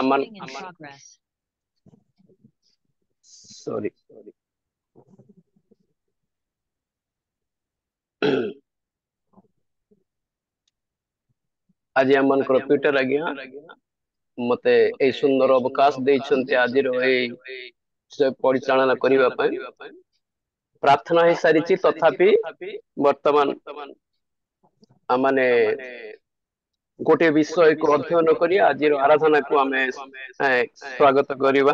Aman Recording in progress. Sorry आज आम Twitter आज्ञा मते ए सुंदर अवकाश देइछन्ते आजिर ए से परिचालना करिबा पय प्रार्थना हे सारिछि तथापि वर्तमान आमाने गोटे विषय को अध्ययन करी आजिर आराधना को आमे स्वागत करिबा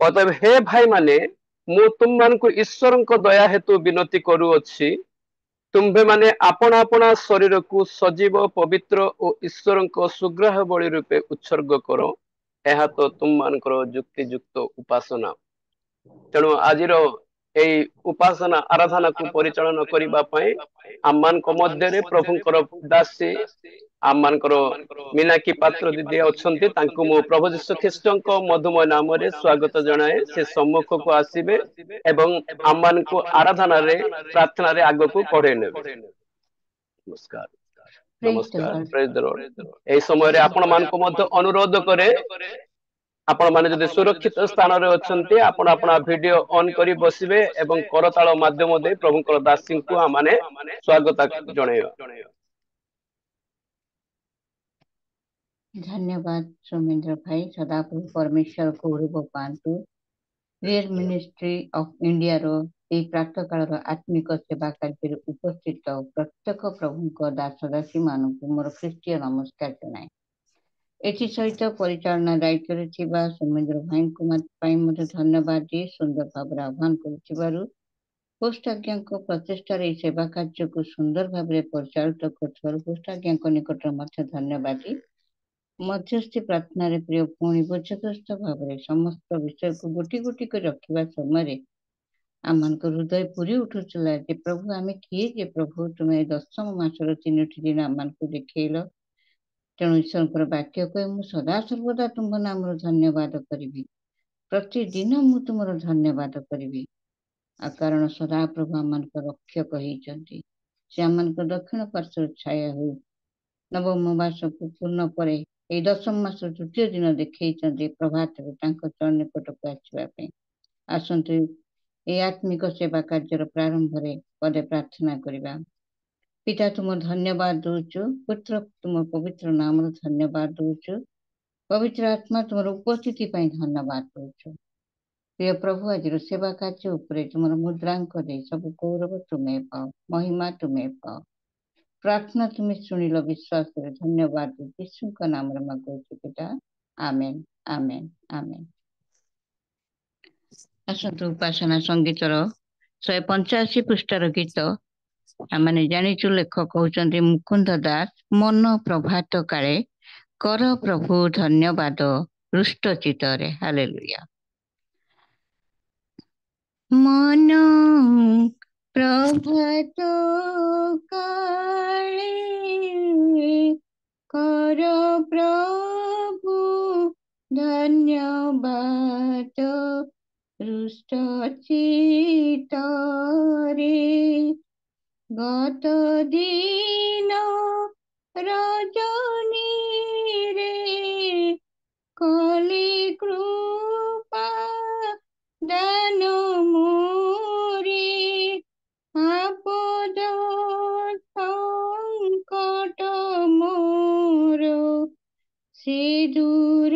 अतएव हे भाई माने मु तुम मान को ईश्वर को दया हेतु विनती करू अछि तुम्भे माने आपण आपण शरीर को सजीव पवित्र और ईश्वर को सुग्राह बलि रूपे उत्सर्ग करो यह तो तुम मानकर युक्ति युक्त उपासना तेणु आज उपासना आराधना को परिचालन करने आम मान मध्य प्रभुंकर दासी आम मान मीनाक्षी पात्र दीदी अच्छा मु प्रभु जीशु ख्रीष्ट मधुमय नाम स्वागत जनाए से सम्मुख को आसबे एवं आम मान को आराधना रे प्रार्थना रे आग को बढ़े ने नमस्कार Praise the नमस्कार Lord. प्रेज द लॉर्ड ए समय आपण मान को मध्य अनुरोध करे आपण माने जदि सुरक्षित स्थान रे अछंती आपण आपण वीडियो ऑन करी बसिबे एवं करताल माध्यम दे प्रभुकर दासी को आमाने स्वागत जणैबा धन्यवाद सोमेंद्र भाई सदाप्रभु परमेश्वर को उड़ब पांतु रियल मिनिस्ट्री ऑफ इंडिया रो ए प्रातः काल आत्मिक सेवा कार्य उपस्थित प्रत्येक प्रभु दास दासी मानक मोर ख्रीष्टीय नमस्कार जनाए एथि सहित परिचालना दायित्व थिबा सोमेंद्र भाई को मते धन्यवाद दी सुंदर भाव आह्वान करुथिबारु पोस्ट आज्ञा प्रचेषा सेवा कार्य को सुंदर भाव परिचालित कर पोस्ट आज्ञा निकट मध्य धन्यवाद दी मध्यस्थी प्रार्थना रे प्रिय पुणी बोझग्रस्त भाव समस्त विषय को गोटी गोटी कर रखा समय आम हृदय पूरी उठुला जे प्रभु आम किए जे प्रभु तुम्हें 10म मासर 3टी दिन आम को देखल तेणु ईश्वर वाक्य कहे मुझे सदा सर्वदा तुम नाम धन्यवाद करी प्रतिदिन मु तुम धन्यवाद करी कारण सदा प्रभु आम रक्षक होती से आम दक्षिण पार्श्व छाया हो नवम मास को पूर्ण पर ये 10म मास तृतीय दिन देखते प्रभात चरण निकट को आसवाई आसतु ये आत्मिक सेवा कार्य प्रारंभ पदे प्रार्थना करवा पिता तुम धन्यवाद दूचु पुत्र तुम पवित्र नाम धन्यवाद दूचु पवित्र आत्मा तुम उपस्थिति धन्यवाद दूचु प्रिय प्रभु आज सेवा कार्य उपरे तुम मुद्रांक दे सब गौरव तुम्हें पाओ महिमा तुम्हें पाओ प्रार्थना तुम्हें शुणिल विश्वास करे धन्यवाद यीशु का नाम रे मांगुछु पिता आमेन आमेन आमेन आसतु उपासना संगीतर 185 पृष्ठार गीत आमने जानिचु लेखक होचंती मुकुंद दास मन प्रभात काले कर प्रभु धन्यवाद रुष्ट चित्तरे हालेलुया मन प्रभात काले कर प्रभु धन्यवाद रुष्ट चित्तरे गत दिन रजनी रे कली कृपा दान मोरे आपद संकट मोर से दूर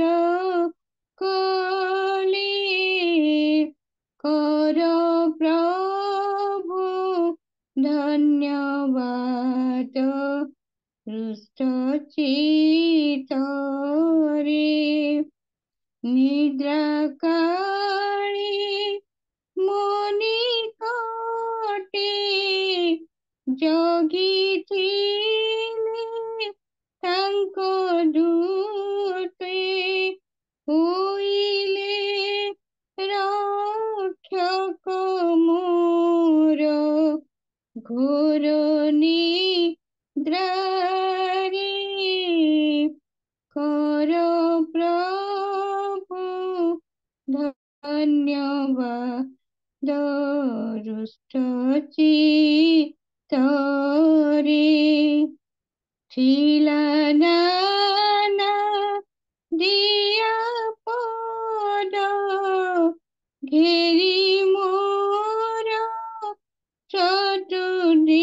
कले कर प्रभु धन्यवाद रुष्ट चित्तरे निद्रा काले मनि कटे जगिथिले तांको दूते होइले रक्षक मोर घोर निद्रा रे कर प्रभु धन्यवाद रुष्ट चित्तरे थिला नाना ঘেরি মোর চতুর্দিগ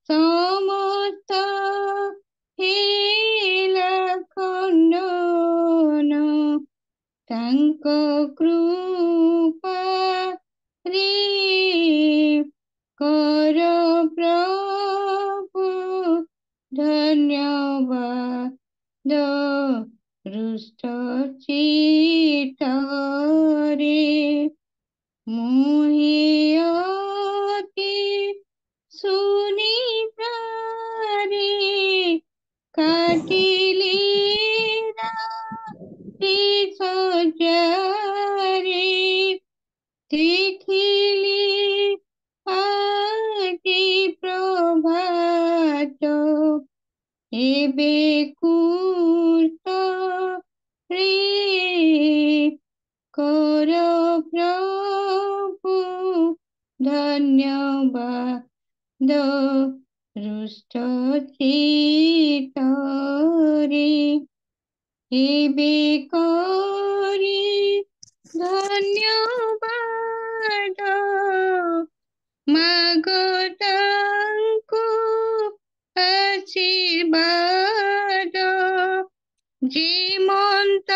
সমস্ত হেলা খণ্ডন ତାଙ୍କ କୃପାରେ କର ପ୍ରଭୁ ଧନ୍ୟବାଦ ହୃଷ୍ଟ ଚିତ୍ତରେ ମୁହିଁଅତି ସୁନିଦ୍ରାରେ କାଟିଲି ରାତି ସଜାରେ ଦେଖିଲି ଆଜି ପ୍ରଭାତ ଏବେ କୁର୍ତ୍ତରେ କର ପ୍ରଭୁ ଧନ୍ୟବାଦ ହୃଷ୍ଟ ଚିତ୍ତରେ ଏବେ କରି ଧନ୍ୟବାଦ ମାଗ ତାଙ୍କୁ ଆଶୀର୍ବାଦ ଯେମନ୍ତ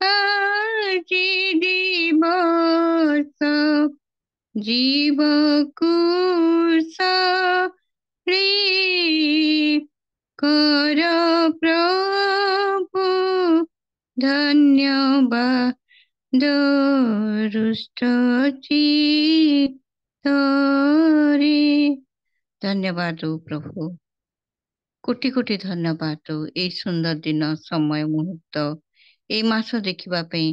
ଆଜି ଦିବସ ଜୀବକୁ ରେ କର ପ୍ରଭୁ ଧନ୍ୟବାଦ ହୃଷ୍ଟ ଚିତ୍ତରେ। ଧନ୍ୟବାଦ ପ୍ରଭୁ, କୋଟି କୋଟି ଧନ୍ୟବାଦ ଏଇ ସୁନ୍ଦର ଦିନ, ସମୟ, ମୁହୂର୍ତ୍ତ, ଏଇ ମାସ ଦେଖିବା ପାଇଁ।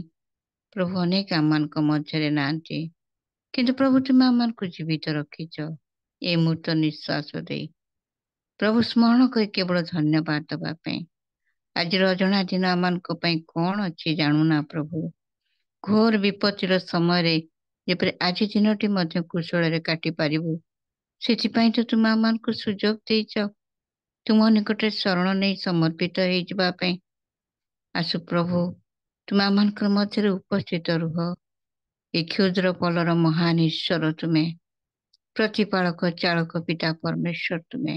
ପ୍ରଭୁ ଅନେକ ଆମମାନଙ୍କ ମଧ୍ୟରେ ନାହାନ୍ତି, କିନ୍ତୁ ପ୍ରଭୁ ତୁମେ ଆମମାନଙ୍କୁ ଜୀବିତ ରଖିଛ ଏ ମୁହୂର୍ତ୍ତ ନିଶ୍ୱାସ ଦେଇ। ପ୍ରଭୁ ସ୍ମରଣ କରି କେବଳ ଧନ୍ୟବାଦ ଦେବା ପାଇଁ। ଆଜିର ଅଜଣା ଦିନ ଆମମାନଙ୍କ ପାଇଁ କଣ ଅଛି ଜାଣୁନା ପ୍ରଭୁ। ଘୋର ବିପତ୍ତିର ସମୟରେ ଯେପରି ଆଜି ଦିନଟି ମଧ୍ୟ କୁଶଳରେ କାଟି ପାରିବୁ, ସେଥିପାଇଁ ତ ତୁମେ ଆମମାନଙ୍କୁ ସୁଯୋଗ ଦେଇଛ ତୁମ ନିକଟରେ ଶରଣ ନେଇ ସମର୍ପିତ ହେଇଯିବା ପାଇଁ। ଆସୁ ପ୍ରଭୁ, ତୁମେ ଆମମାନଙ୍କର ମଧ୍ୟରେ ଉପସ୍ଥିତ ରୁହ। ଏ କ୍ଷୁଦ୍ର ପଲର ମହାନ ଈଶ୍ୱର ତୁମେ, ପ୍ରତିପାଳକ ଚାଳକ ପିତା ପରମେଶ୍ୱର ତୁମେ।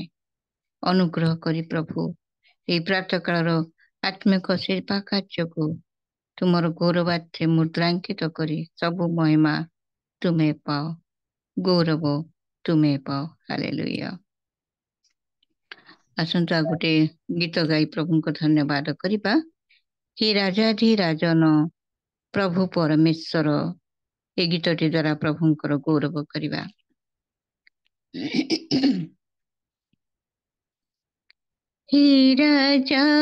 ଅନୁଗ୍ରହ କରି ପ୍ରଭୁ ଏହି ପ୍ରାତଃକାଳର ଆତ୍ମିକ ସେବା କାର୍ଯ୍ୟକୁ ତୁମର ଗୌରବାର୍ଥେ ମୁଦ୍ରାଙ୍କିତ କରି ସବୁ ମହିମା ତୁମେ ପାଅ, ଗୌରବ ତୁମେ ପାଅ। ହାଲେଲୁୟା। ଆସନ୍ତୁ ଆଉ ଗୋଟେ ଗୀତ ଗାଇ ପ୍ରଭୁଙ୍କ ଧନ୍ୟବାଦ କରିବା। ହେ ରାଜାଧିରାଜନ ପ୍ରଭୁ ପରମେଶ୍ୱର, ଏ ଗୀତଟି ଦ୍ୱାରା ପ୍ରଭୁଙ୍କର ଗୌରବ କରିବା। হে রাজাধিরাজন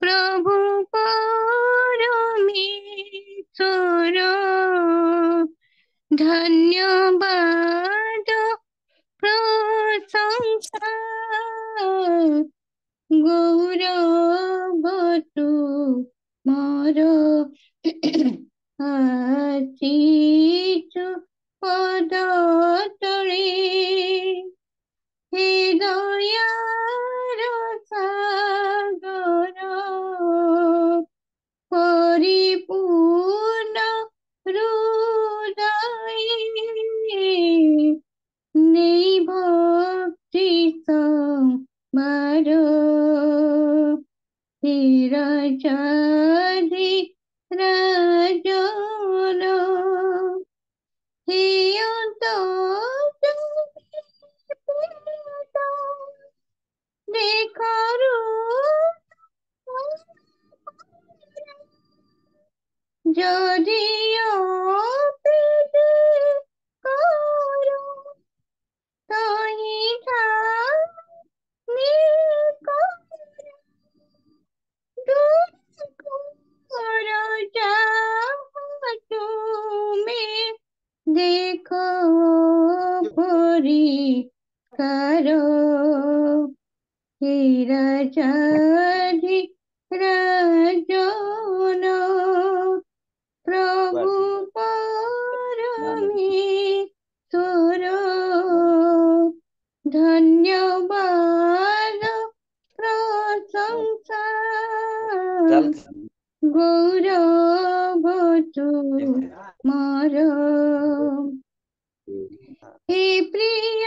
প্রভু পরমেশ্বর, ধন্যবাদ প্রশংসা গৌরব তুমর আসিছু পদ তলে। হে দয়ার সাগর পরিপূর্ণ হৃদয়ে নেই ভক্তি সম্ভার। হে রাজাধিরাজন হে দেখারু যদিও পেতে করো তহিটা তুমি দেখো পরিষ্কার। হে রাজাধিরাজন প্রভু পরমেশ্বর, ধন্যবাদ প্রশংসা गौरव तुमर हे प्रिय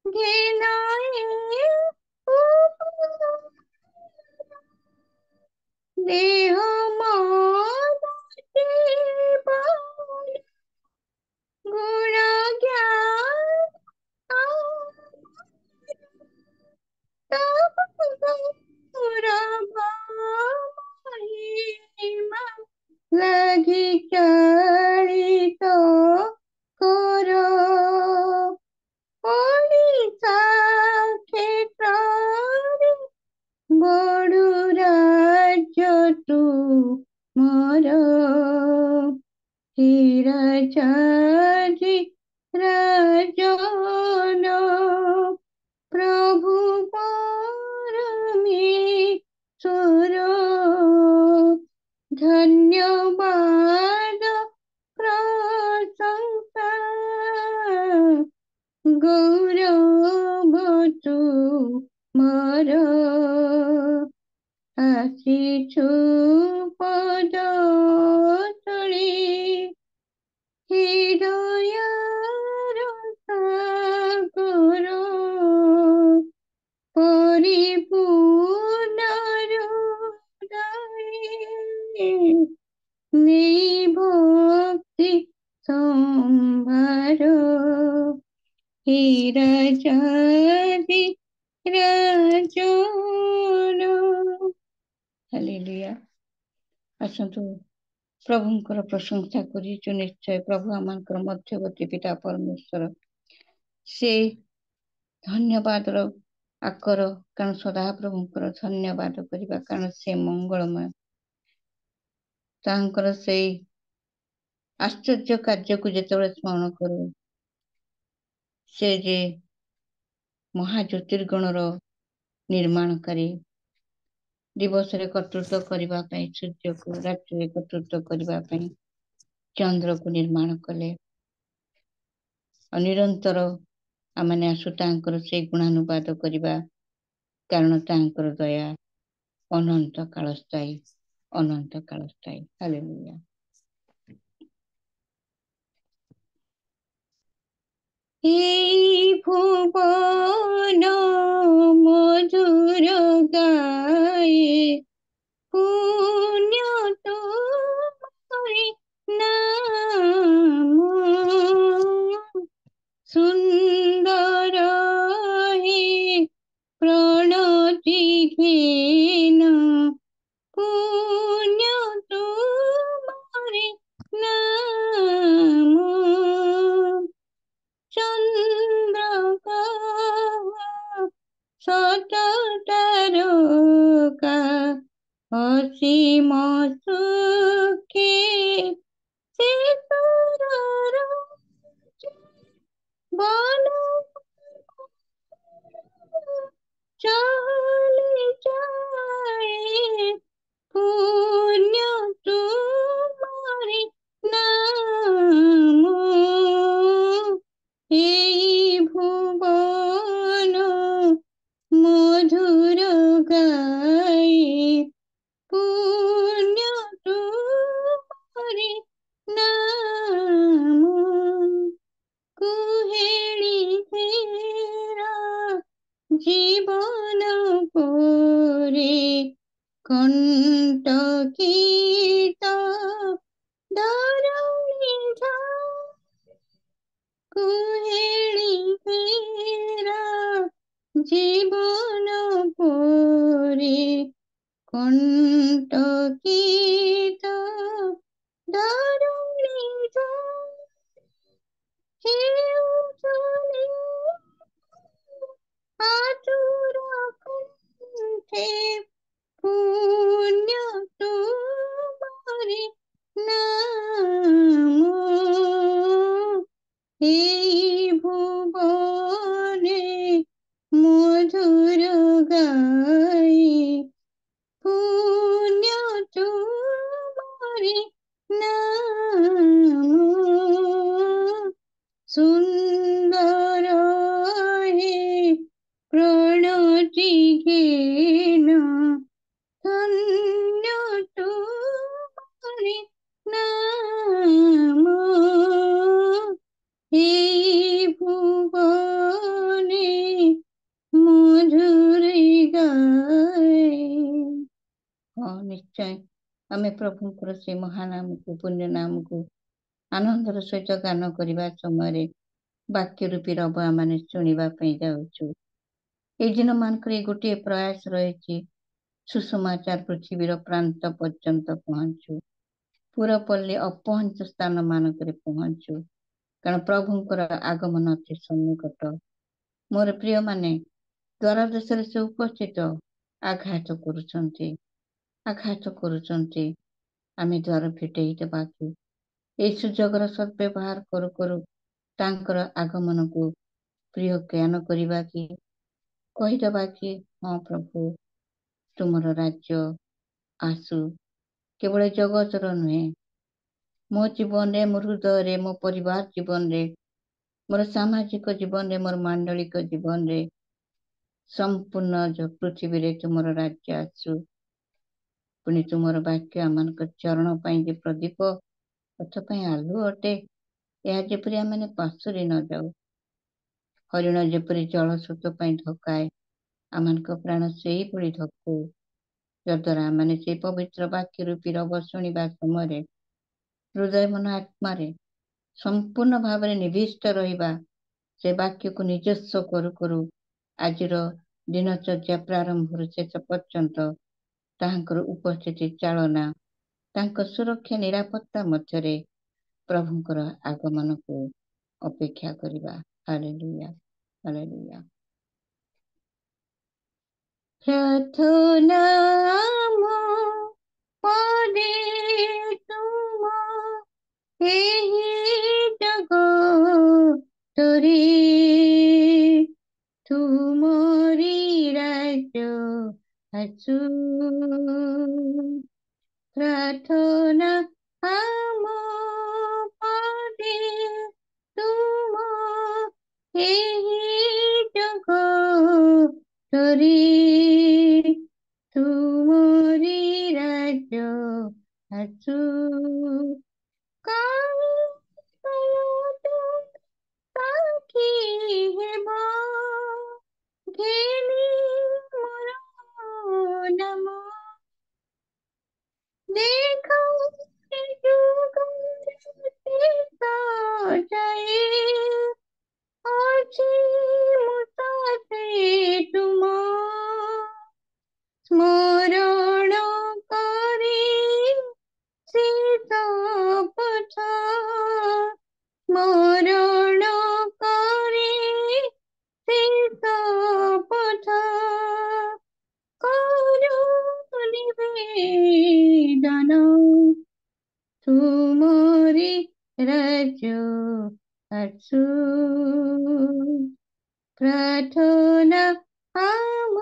घेनाए देह मन जीवन गुण ज्ञान महिमा लगि चरित कर ओडिशा क्षेत्र बड़ु राज्य तुमर राजाजी राजन प्रभु परमेश्वर धन्यवाद प्रशंसा गौरव तुमर आशिछु पद तले हृदयर सागर परिपूर्ण हृदय नेई भक्ति संभार हे राजाधि राजन हालेलुया। आसतु प्रभुंकर प्रशंसा करिचु निश्चय प्रभु आमंकर मध्यवर्ती पिता परमेश्वर से धन्यवाद आकर कारण सदा प्रभुंकर धन्यवाद करबा कारण से मंगलमय तांकर से आश्चर्य कार्य को जेतेबेले स्मरण करू से जे महाज्योतिर्गणर निर्माणकारी दिवस रे कर्तृत्व करबा पई सूर्य को रात्रि रे कर्तृत्व करबा पई चंद्र को निर्माण कले निरंतर आमने आसु तांकर से गुणानुवाद करबा कारण तांकर दया अनंत काल स्थायी हालेलुया। हे भुवन मधुर गाये पुण्य तुम्हारे नाम सुंदर हे प्रणति घेन पुण्य तुम्हारे नाम चंद्र सततारका असीम सुखे से बन चले जाए पुण्य तुम्हारे नाम हे भुवन मधुर गाये पुण्य तुम्हारे नाम कुहेली तेरा जीवन पोरे कंटकीत धरणी कुहेली तेरा जीवन पोरे कंटकीत धरणी आतुर कंठे पुण्य तुम्हारे नाम हे भुवने मधुर गाये पुण्य तुम्हारे नाम सुंदर हे प्रणति ପ୍ରଭୁଙ୍କର ସେ ମହାନାମକୁ ପୁଣ୍ୟ ନାମକୁ ଆନନ୍ଦର ସହିତ ଗାନ କରିବା ସମୟରେ ବାକ୍ୟ ରୂପୀ ରବ ଆମେ ଶୁଣିବା ପାଇଁ ଯାଉଛୁ। এই ଦିନ ମାନଙ୍କରେ ଗୋଟିଏ ପ୍ରୟାସ ରହିଛି, ସୁସମାଚାର ପୃଥିବୀର ପ୍ରାନ୍ତ ପର୍ଯ୍ୟନ୍ତ ପହଞ୍ଚୁ, ପୁରପଲ୍ଲୀ ଅପହଞ୍ଚ ସ୍ଥାନ ମାନଙ୍କରେ ପହଞ୍ଚୁ, କାରଣ ପ୍ରଭୁଙ୍କର ଆଗମନ ଅତି ସନ୍ନିକଟ। ମୋର ପ୍ରିୟମାନେ, ଦ୍ୱାର ଦେଶରେ ସେ ଉପସ୍ଥିତ ଆଘାତ କରୁଛନ୍ତି। ଆମେ ଦ୍ୱାର ଫିଟେଇ ଦେବା କି? এই ସୁଯୋଗର ସଦ୍ବ୍ୟବହାର କରୁ କରୁ ତାଙ୍କର ଆଗମନକୁ ପ୍ରିୟ ଜ୍ଞାନ କରିବା କି? କହିଦେବା କି, ହଁ ପ୍ରଭୁ, ତୁମର ରାଜ୍ୟ ଆସୁ। କେବଳ ଜଗତର ନୁହେଁ, ମୋ ଜୀବନରେ, ମୋ ହୃଦୟରେ, ମୋ ପରିବାର ଜୀବନରେ, ମୋର ସାମାଜିକ ଜୀବନରେ, ମୋର ମାଣ୍ଡଳିକ ଜୀବନରେ, ସମ୍ପୂର୍ଣ୍ଣ ପୃଥିବୀରେ ତୁମର ରାଜ୍ୟ ଆସୁ। ପୁଣି ତୁମର ବାକ୍ୟ ଆମମାନଙ୍କ ଚରଣ ପାଇଁ ଯେ ପ୍ରଦୀପ, ପଥ ପାଇଁ ଆଲୁଅ ଅଟେ, ଏହା ଯେପରି ଆମେ ପାଶୋରି ନ ଯାଉ। ହରିଣ ଯେପରି ଜଳସ୍ରୋତ ପାଇଁ ଧକାଏ, ଆମମାନଙ୍କ ପ୍ରାଣ ସେଇଭଳି ଧକଉ, ଯଦ୍ୱାରା ଆମେ ସେଇ ପବିତ୍ର ବାକ୍ୟ ରୂପୀ ରବ ଶୁଣିବା ସମୟରେ ହୃଦୟ ମନ ଆତ୍ମାରେ ସମ୍ପୂର୍ଣ୍ଣ ଭାବରେ ନିବିଷ୍ଟ ରହିବା। ସେ ବାକ୍ୟକୁ ନିଜସ୍ୱ କରୁ କରୁ ଆଜିର ଦିନଚର୍ଯ୍ୟା ପ୍ରାରମ୍ଭରୁ ଶେଷ ପର୍ଯ୍ୟନ୍ତ ତାହାଙ୍କର ଉପସ୍ଥିତି ଚାଳନା, ତାଙ୍କ ସୁରକ୍ଷା ନିରାପତ୍ତା ମଧ୍ୟରେ ପ୍ରଭୁଙ୍କର ଆଗମନକୁ ଅପେକ୍ଷା କରିବା। Hallelujah, hallelujah. ପ୍ରାର୍ଥନା ମୋ ପଦେ ତୁମ ଏହି ଜଗତରେ, ତୁମରି ରାଜ୍ୟ ଆସୁ। ପ୍ରାର୍ଥନା ଆମ ପଦେ ତୁମ ଏହି ଜଗତରେ, ତୁମରି ରାଜ୍ୟ ଆସୁ। ସାକ୍ଷୀ ହେବ ଘେନି ମୋର ନାମ, ଦେଖ ଶେଷ ଯାଏ ଅଛି ମୁସାଫେ ତୁମ, ସ୍ମରଣ କରି ଶେଷ ପଥ, ସ୍ମରଣ କରି ଶେଷ ପଥ, କରୁ ନିବେଦନ, ତୁମରି ରାଜ୍ୟ ଆସୁ। ପ୍ରାର୍ଥନା ଆମ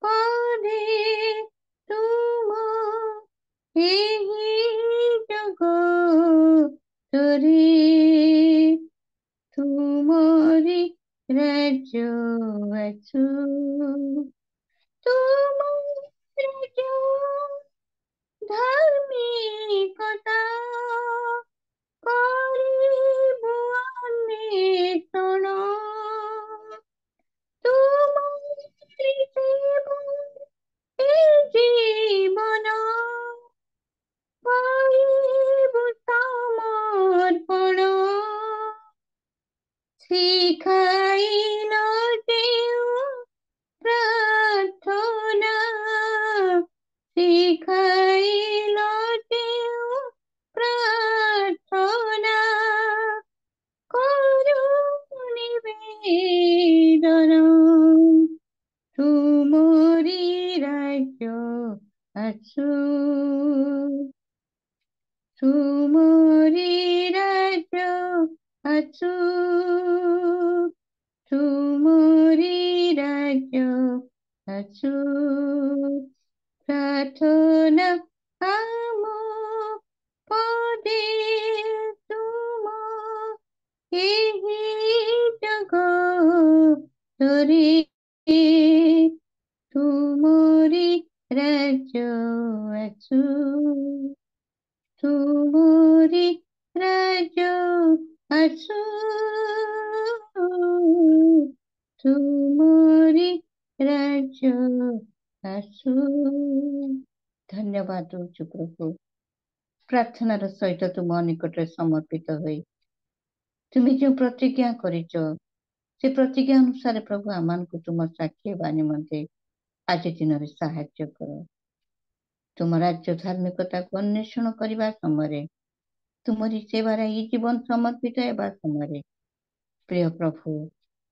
ପଦେ ତୁମ ଏହି ଜଗତରେ, ତୁମରି ରାଜ୍ୟ ଆସୁ। ତୁମ ରାଜ୍ୟ ଧାର୍ମିକତା କରିବୁ ଅନ୍ୱେଷଣ, ତୁମରି ସେବା ଏ ଜୀବନ କରିବୁ ସମର୍ପଣ। ଶିଖାଇଲ ଯେଉଁ ପ୍ରାର୍ଥନା, ଶିଖାଇଲ ଯେଉଁ ପ୍ରାର୍ଥନା, କରୁ ନିବେଦନ, ତୁମରି ରାଜ୍ୟ ଆସୁ। ତୁମରି ରାଜ୍ୟ ଆସୁ, ତୁମରି ରାଜ୍ୟ ଆସୁ। ପ୍ରାର୍ଥନା ଆମ ପଦେ ତୁମ ଏହି ଜଗତରେ, ତୁମରି ରାଜ୍ୟ ଆସୁ। ତୁମରି ରାଜ୍ୟ ଆସୁ, ତୁମରି ରାଜ୍ୟ ଆସୁ। धन्यवाद दौचु प्रभु। प्रार्थनार सहित तुम निकट समर्पित हुई तुम्हें जो प्रतिज्ञा करिच से प्रतिज्ञा अनुसार प्रभु आमान को तुम साक्षी हेबा निमंते आज दिन साहाय्य कर। तुम राज्य धार्मिकता को अन्वेषण करने समय तुमरी सेवार ये जीवन समर्पित हेबा समय प्रिय प्रभु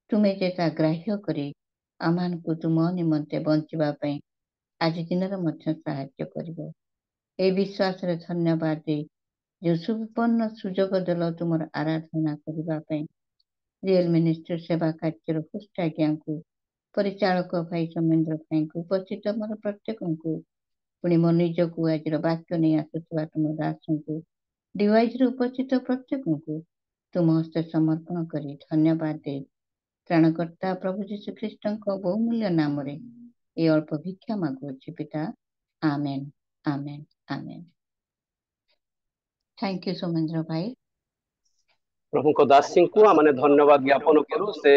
तुम्हें जेता ग्राह्य करी आमान को तुम निमंते बंचवाई आज दिन साहाय्य कर। ए विश्वास रे धन्यवाद दे जो सुपन्न सुजोग देल तुम आराधना करने रियल मिनिस्ट्री सेवा कार्य होस्ट आज्ञा को परिचालक भाई सौमेन्द्र भाई को उपस्थित मोर प्रत्येक को पुणी मो निज को आज वाक्य नहीं आसुवा तुम दास को डिवाइस उपस्थित प्रत्येक को तुम हस्ते समर्पण कर धन्यवाद दे त्राणकर्ता प्रभु जीशु ख्रीष्ट बहुमूल्य नाम ये अल्प भिक्षा मागुची पिता आमेन आमेन आमेन। थैंक यू सौमेन्द्र भाई। प्रभु को दासी को आमने धन्यवाद ज्ञापन करू से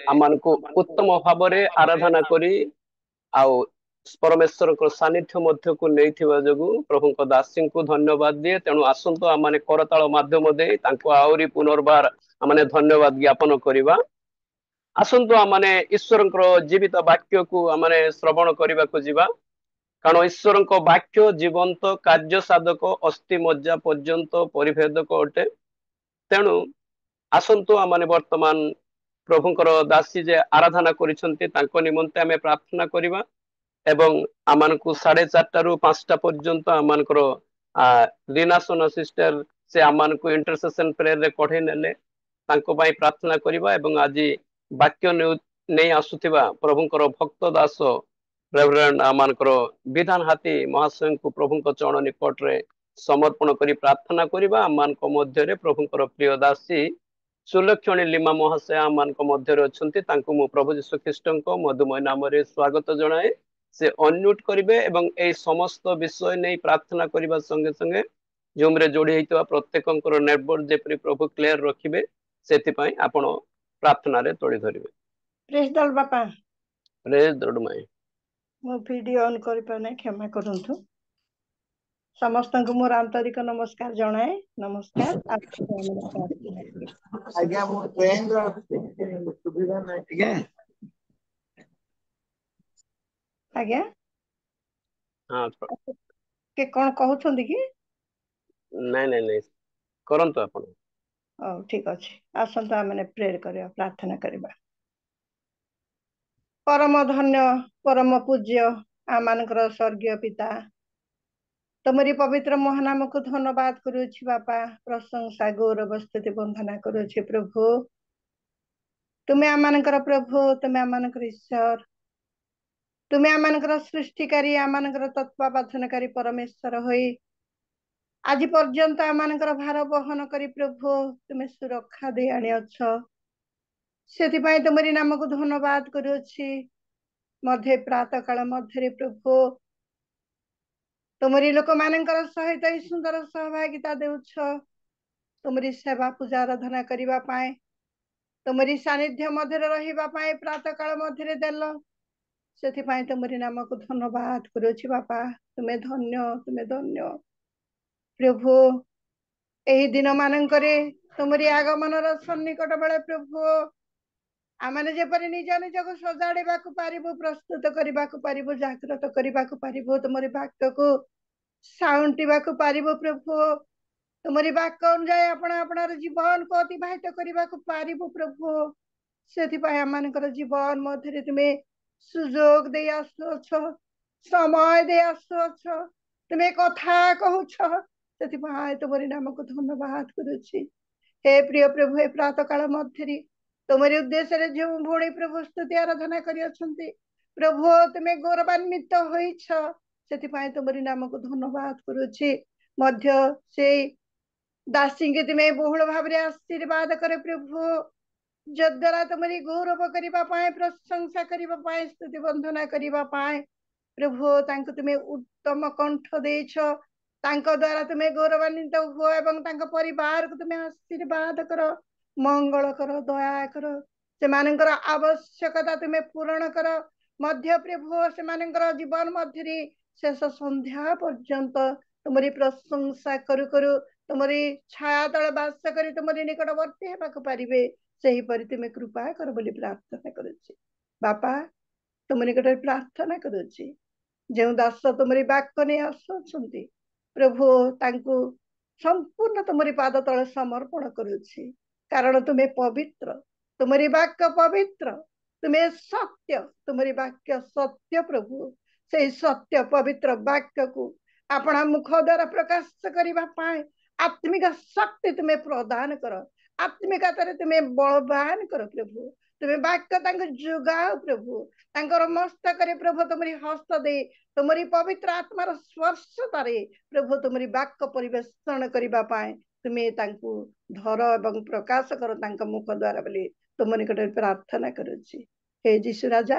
आमान को उत्तम भाव रे आराधना करी आउ परमेश्वर को सानिध्य मध्य को नहीं थिबा जगु प्रभु को दासी को धन्यवाद दिए। तेणु आसंतो आमने करताल माध्यम दे तांको आउरी पुनर्बार आमने धन्यवाद ज्ञापन करिबा। आसंतो आमने ईश्वर जीवित वाक्य को आमने श्रवण करने को जीवा कारण ईश्वर वाक्य जीवंत कार्य साधक अस्थि मज्जा पर्यंत परिभेदक अटे। तेणु आसंतु आमने वर्तमान प्रभुंकर दासी जे आराधना करिसंती तांको निमंते आमे प्रार्थना करिबा एवं आमान को 4:30 रु 5टा पर्यंत आमानकर रीना सोना सिस्टर से आमान को इंटरसेशन प्रेयर रे कढे नेले तांको पई प्रार्थना करिबा एवं आज वाक्य नहीं आसुथिबा प्रभुंकर भक्त दास रेवरेंड आमानकर विधान हाथी महाशय को प्रभुंक चरण निकट रे समर्पण करी प्रार्थना करिबा। आमानक मध्य रे प्रभुंकर प्रिय दासी सुलक्षणी लिमा महाशय आमानक मध्य रे अछंती तांको मु प्रभु यीशु ख्रीष्टंक मधुमय नाम रे स्वागत जणाए। से अनम्यूट करिवे एवं ए समस्त विषय नै प्रार्थना करिबा संगे संगे जूम रे जोड़ी हेतवा प्रत्येकंकर नेटवर्क जेपरि प्रभु क्लियर रखिबे सेति पई आपण प्रार्थना रे तोड़ी धरिबे। प्रेज दल बापा प्रेज दडमाई मो वीडियो ऑन करि पाने क्षमा करंतु। समस्त को मोर आंतरिक नमस्कार जणाए। नमस्कार आज्ञा मो ट्रेन रो सुविधा नै ठीक है आज्ञा हां के कोन कहउछंदी कि नै नै नै करंतु आपण। ओ ठीक अछि आसंत आमने प्रेयर करिया प्रार्थना करिबा। परम धन्य परम पूज्य आमानकर स्वर्गीय पिता तमरी पवित्र महानाम को धन्यवाद करूछि बापा प्रशंसा गौरव स्तुति वंदना करूछि प्रभु। तुम्हें आमानकर प्रभु तुम्हें आमानकर ईश्वर तुम्हें आमानकर सृष्टिकारी आमानकर तत्वावधानकारी परमेश्वर होई आज पर्यंत आमानकर भार बहन करी प्रभु तुम्हें सुरक्षा दे आनी अछ सेति पई तुमरी नाम को धन्यवाद करूछि। मध्य प्रातः काल मध्य प्रभु तुमरी लोक मानकर सहित सुंदर सहभागिता देउछ तुमरी सेवा पूजा आराधना करिबा पाए तुमरी सानिध्य मध्य रहिबा पाए प्रातः काल मध्य देल सेति पई तुमरी नाम को धन्यवाद करूछि बापा। तुम्हें धन्य प्रभु एही दिन मानकरे तुमरी आगमन सन्निकट बेले प्रभु आमने जेपरि निज निज को सजाड़वा को पारिबु प्रस्तुत करबा को पारिबु जागृत करबा को पारिबु तुमरी वाक्य को साउंटिबा को पारिबु प्रभु तुमरी वाक्य अनुसार आपण आपणार जीवन को अतिबाहित करबा को पारिबु प्रभु सेति पय आमनकर जीवन मध्यरे तुमे सुजोग दे आसुछ समय दे आसुछ तुमे कथा कहूछ सेति पय तुमरी नाम को धन्यवाद करूछि। हे प्रिय प्रभु हे प्रातः काल मध्यरे तुमरी उद्देश्य रे जो भोणी प्रभु स्तुति आराधना करि अछंती प्रभु तुमे गौरवान्वित होइछ सेति पय तुमरी नाम को धन्यवाद करूछि। मध्य से दासी के तुमे बहुल भाव रे आशीर्वाद करे प्रभु जद्वारा तुमरी गौरव करिबा पाए प्रशंसा करिबा पाए स्तुति वंदना करिबा पाए प्रभु तांको तुमे उत्तम कंठ देछ तांको द्वारा तुमे गौरवान्वित हो एवं तांको परिवार को तुमे आशीर्वाद करो मंगल कर दया कर से मानकर आवश्यकता तुमे पूर्ण कर मध्य प्रभु से मानकर जीवन मध्यरी शेष संध्या पर्यंत तुमरी प्रशंसा करू करू तुमरी छाया तले बास करी तुमरी निकटवर्ती हेबाक पारिबे सेही परि तुमे कृपा कर बोली प्रार्थना करुछि। बापा तुम निकट प्रार्थना करुछि जो दास तुमरी वाक्य नहीं आसुछंती प्रभु तांकु संपूर्ण तुमरी पाद तले समर्पण करुछि कारण तुम्हें पवित्र तुमरी वाक्य पवित्र तुम्हें सत्य तुमरी वाक्य सत्य प्रभु से सत्य पवित्र वाक्य को अपना मुख द्वारा प्रकाश करने पाए आत्मिक शक्ति तुम्हें प्रदान कर आत्मिकतार तुम्हें बलवान कर प्रभु तुम्हें वाक्य जुगाओ प्रभु तांकर मस्तक प्रभु तुमरी हस्त दे तुमरी पवित्र आत्मार स्पर्शतारे प्रभु तुमरी वाक्य परिवेषण करने पाए तुम्हें तांकु धर एवं प्रकाश कर तांका मुख द्वारा बोली तुम निकट प्रार्थना करुछि। हे जीशु राजा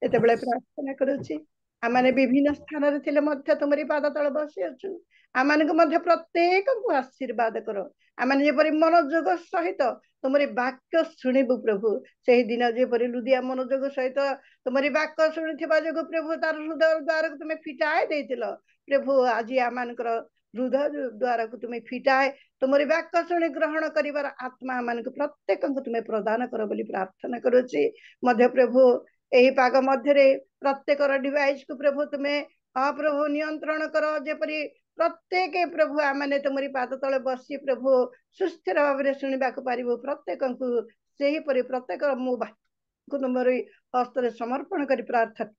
एते बेले प्रार्थना करुछि आमाने विभिन्न स्थान रे थिले मध्य तुमरी पाद तळ बसी अछु आमानक मध्य प्रत्येक को आशीर्वाद करो आमाने जेपरि मनोयोग सहित तुमरी वाक्य शुणिबु प्रभु सेही दिन जेपरि लुदिया मनोयोग सहित तुमरी वाक्य शुणिथिबा जोग प्रभु तार हृदय द्वार को तुमे फिटाए देथिलो प्रभु आज आमानकर हृदय द्वार को तुम्हें फिटाए तुमरी वाक्य शुणी ग्रहण कर आत्मा मान प्रत्येक को तुम्हें प्रदान कर बोली प्रार्थना करुछि। मध्य प्रभु यही पाग मध्य प्रत्येक डिवाइस को प्रभु तुम्हें प्रभु नियंत्रण कर जेपरि प्रत्येक प्रभु आमने तुमरी पाद तले बसी प्रभु सुस्थिर भाव में शुणा पारिबु प्रत्येक को सही परि प्रत्येक मो को तुमरी हस्त समर्पण कर प्रार्थना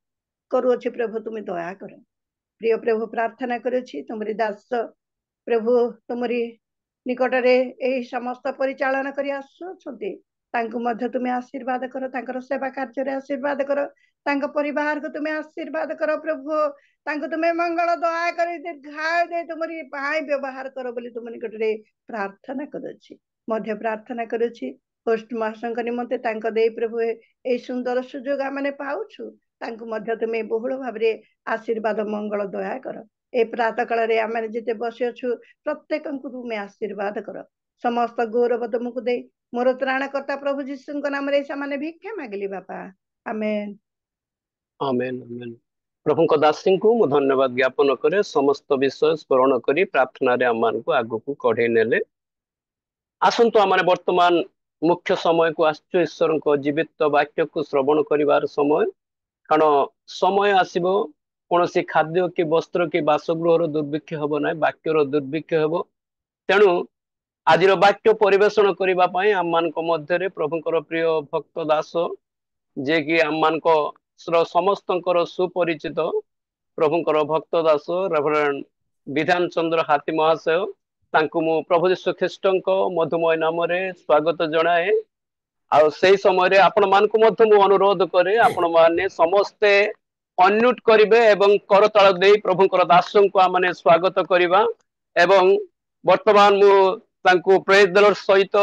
करुछि प्रभु तुम्हें दया कर प्रिय प्रभु प्रार्थना करुछि तुमरी दास प्रभु तुमरी निकटरे एही समस्त परिचालन करी आसुछंती तांको मध्य तुम्हें आशीर्वाद कर तांकर सेवा कार्य रे आशीर्वाद कर तांको परिवार को तुम्हें आशीर्वाद कर प्रभु तांको तुम्हें मंगल दया कर दीर्घायु दे तुमरी पाई व्यवहार कर बोली तुम निकटरे प्रार्थना करुछि। मध्य प्रार्थना करुछि होस्ट मास्टर निमंते तांको दे प्रभु ए सुंदर सुजोग आमने पाउछु तांको मध्य तुम्हें बहुल भाव में आशीर्वाद मंगल दया कर ए प्रातः काल रे आमने जिते बसी अछु प्रत्येक को तुम्हें आशीर्वाद कर समस्त गौरव तुमको दे मोर त्राणकर्ता प्रभु जीशु नाम रे सामान्य भिक्षा मागिली बापा आमेन आमेन आमेन। प्रभु को दासी को मु धन्यवाद ज्ञापन करे समस्त विषय स्मरण करी प्रार्थना रे आमान को आगु को कढे नेले आसंतु आमाने वर्तमान मुख्य समय को आश्चर्य ईश्वर को जीवित वाक्य को श्रवण करिवार समय कारण समय आसीबो कौन सी खाद्य कि वस्त्र कि बासगृह दुर्भिक्ष हम ना वाक्यर दुर्भिक्ष हम तेणु आज वाक्य परिवेषण करने आम मान मध्य प्रभुंर प्रिय भक्त दास जे कि आम मान समस्त सुपरिचित प्रभुंर भक्त दास रेवरेंड विधान चंद्र हाथी महाशय तांकु मु प्रभु यीशु ख्रीष्ट मधुमय नाम स्वागत जनाए आ से समय आपण मान को अनुरोध करे आपण माने समस्ते अनम्यूट करिवे एवं करताल दे प्रभुंकर दास को आमने स्वागत करिबा एवं वर्तमान मु तांकु प्रेज द लॉर्ड सहित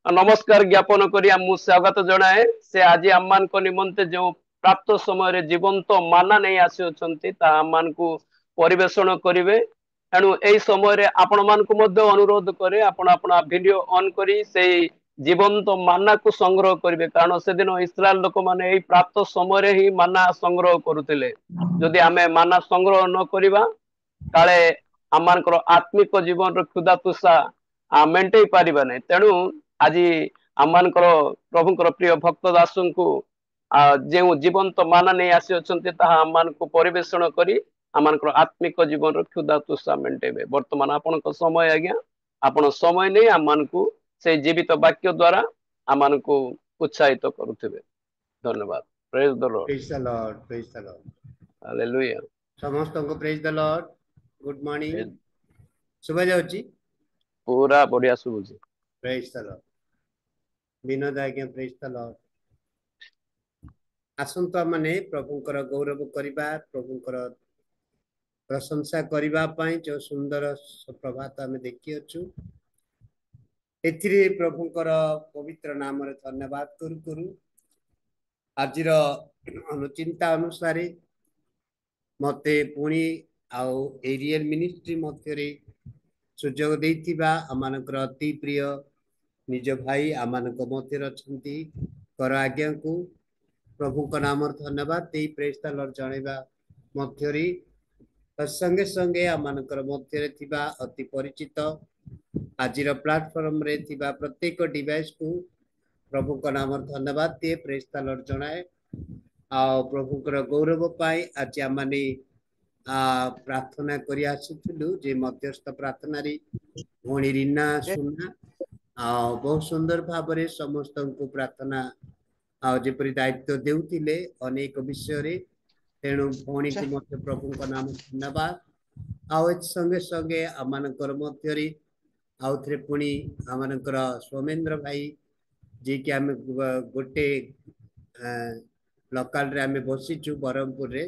नमस्कार ज्ञापन करी मु स्वागत जनाए से आज आम मान को निमंते जो प्राप्त समय जीवंत माना नहीं आसी अछंती ता आम मान को परिवेषण करिवे एणु एई समय आपण मान को मध्य अनुरोध करे आपण अपना वीडियो ऑन करी से जीवंत माना को संग्रह करेंगे कारण से दिन इस्राएल लोक मैंने प्राप्त समय ही माना संग्रह करुले जदि आम माना संग्रह न करवा काले आम आत्मिक जीवन क्षुदा तुषा मेन्टे पारिबा नहीं तेणु आज आम प्रभुंर प्रिय भक्त दास को जो जीवंत माना नहीं आसी अच्छा आम को परिवेषण करी आम आत्मिक जीवन क्षुदा तुषा मेन्टेबे वर्तमान आपण समय आज्ञा आपण समय नहीं आम को से जीवित वाक्य द्वारा आमान को उत्साहित करुथिबे। धन्यवाद। Praise the lord. Praise the lord. Praise the lord. Hallelujah. समस्त को praise the lord. Good morning. सुबह जाउची पूरा बढ़िया सुबुची। Praise the lord. विनोद आज्ञा प्रेज द लॉर्ड। आसंता माने प्रभुंकर गौरव करिबा प्रभुंकर प्रशंसा करिबा पई जो सुंदर प्रभात आमे देखि अछु एथिरे प्रभुंकर पवित्र नाम रे धन्यवाद करू आज अनुचिंता अनुसार मते पुणी आउ एरियल मिनिस्ट्री मध्य सुजोग देथिबा आमानकर अति प्रिय निज भाई आमानक मध्य अछंती कर आज्ञा को प्रभु का नाम धन्यवाद दे प्रेज द लॉर्ड जणेबा मध्य संगे संगे आमनकर मध्य थिबा अति परिचित आजिर प्लेटफॉर्म रे थिबा प्रत्येक डिवाइस को प्रभु का नाम धन्यवाद दिए प्रेज द लॉर्ड जनाए आ प्रभु कर गौरव पाई आज आमाने प्रार्थना करि आसिथिलु जे मध्यस्थ प्रार्थना रे भणी रीना सुना आ बहुत सुंदर भाव रे समस्त को प्रार्थना आ जेपरि दायित्व देउतिले अनेक विषय रे तेणु भणी को मध्य प्रभु का नाम धन्यवाद आउ संगे संगे आमनकर मध्य रे आउ थरे पुणी आमनकर सोमेंद्र भाई जे कि आम गोटे लोकल रे आम बसीचु बरहमपुर रे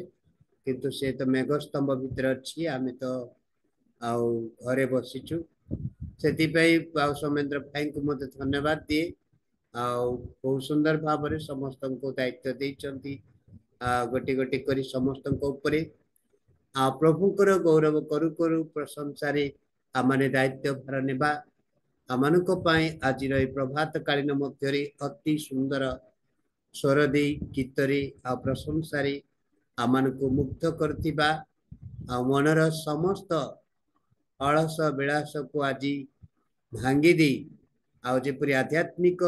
किंतु से तो मेघस्तंभ भितर अच्छी आम तो आउ घरे बसीचु से सोमेंद्र भाई को मत धन्यवाद दिए आउ बहुत सुंदर भाव में समस्त को दायित्व देइचंती गोटे गोटे करी समस्त ऊपर प्रभुकर गौरव करू करू प्रशंसा आमने दायित्व भार नेबा आमानक पाई आज प्रभात कालीन मध्य अति सुंदर स्वर दे गीतरे आ प्रशंसा आमान को मुग्ध करथिबा आ मनर समस्त अलस विलास को आज भांगी दे आ जेपरि आध्यात्मिक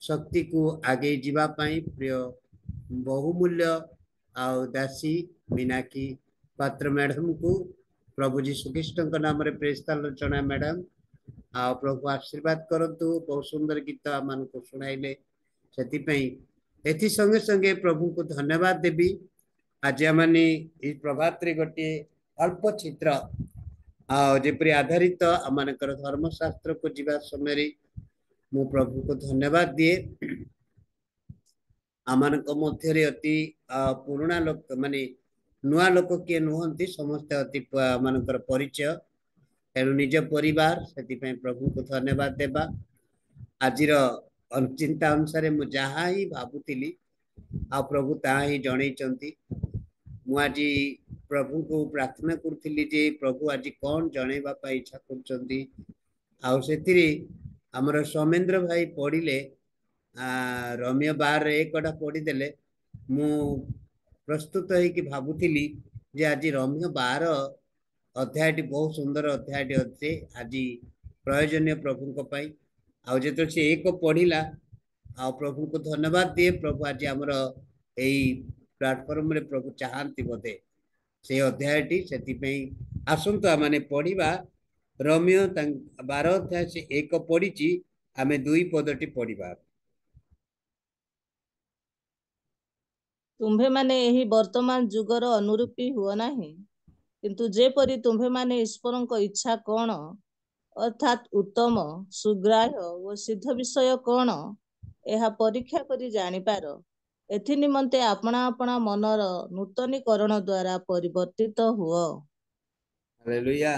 शक्ति को आगे जीवा पाई प्रिय बहुमूल्य दासी मीनाक्षी पात्र मैडम को प्रभु जीशु ख्रीष्ट नाम रे प्रेज द लॉर्ड जनाए मैडम आ प्रभु आशीर्वाद करंतु बहुत सुंदर गीत आमान को सुनाइले से संगे संगे प्रभु को धन्यवाद देवी आज आमने प्रभात रे गोटे अल्प चित्र जेपरि आधारित आमनकर धर्मशास्त्र को जीवा समय मु प्रभु को धन्यवाद दिए आमनक मध्य अति पुराणा लोक माने नुआ लोक किए नुहंती समस्त अति आमनकर परिचय तेणु निज परिवार से प्रभु को धन्यवाद देवा आज चिंता अनुसार मु जहा ही भावुली आ प्रभु ता ही जनई आज प्रभु को प्रार्थना करुली जे प्रभु आज कौन जनइबा इच्छा कर आमर सोमेंद्र भाई पढ़िले रम्य 12 एकटा पढ़ीदे मु प्रस्तुत होगी भावुली जे आज रम्य 12 अध्याय बहुत सुंदर अध्याय अच्छे आज प्रयोजन प्रभु जो से एक पढ़ला आ प्रभु को धन्यवाद दिए प्रभु आज आमर यही प्लेटफॉर्म रे प्रभु चाहती बोधे से अध्यायटी से आसतु आम पढ़ा रम्य 12 अध्याय से एक पढ़ी आम 2 पदटी पढ़ा तुम्भे माने यही वर्तमान जुगर अनुरूपी हुआ नहीं किंतु जेपरि तुम्भे माने ईश्वरन को इच्छा कौन अर्थात उत्तम सुग्राह्य व सिद्ध विषय कौन यह परीक्षा करी जानी पार एथि निमंते अपना अपना मनर नूतनीकरण द्वारा परिवर्तित हुआ। हालेलुया।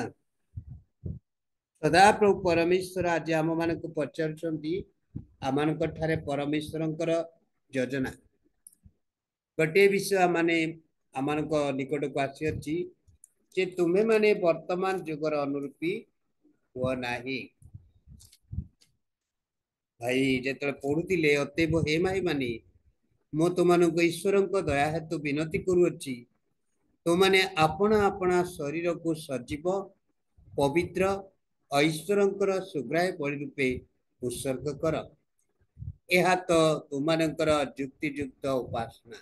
सदा प्रभु परमेश्वर आज आम मान को पचारुछंती आमानक ठारे परमेश्वरंकर योजना गोटे विषय माने आमानक निकट को आसी अछि जे तुम्हें माने वर्तमान जुगर अनुरूपी हुआ नाही भाई जेतले पढ़ुतिले अतेब हे माई माने मो तुमको ईश्वर दया हेतु विनती करुच्ची तो माने अपना अपना शरीर को सजीव पवित्र ईश्वर सुग्राह बलि रूपे उत्सर्ग कर यह तो तुमकर युक्तियुक्त उपासना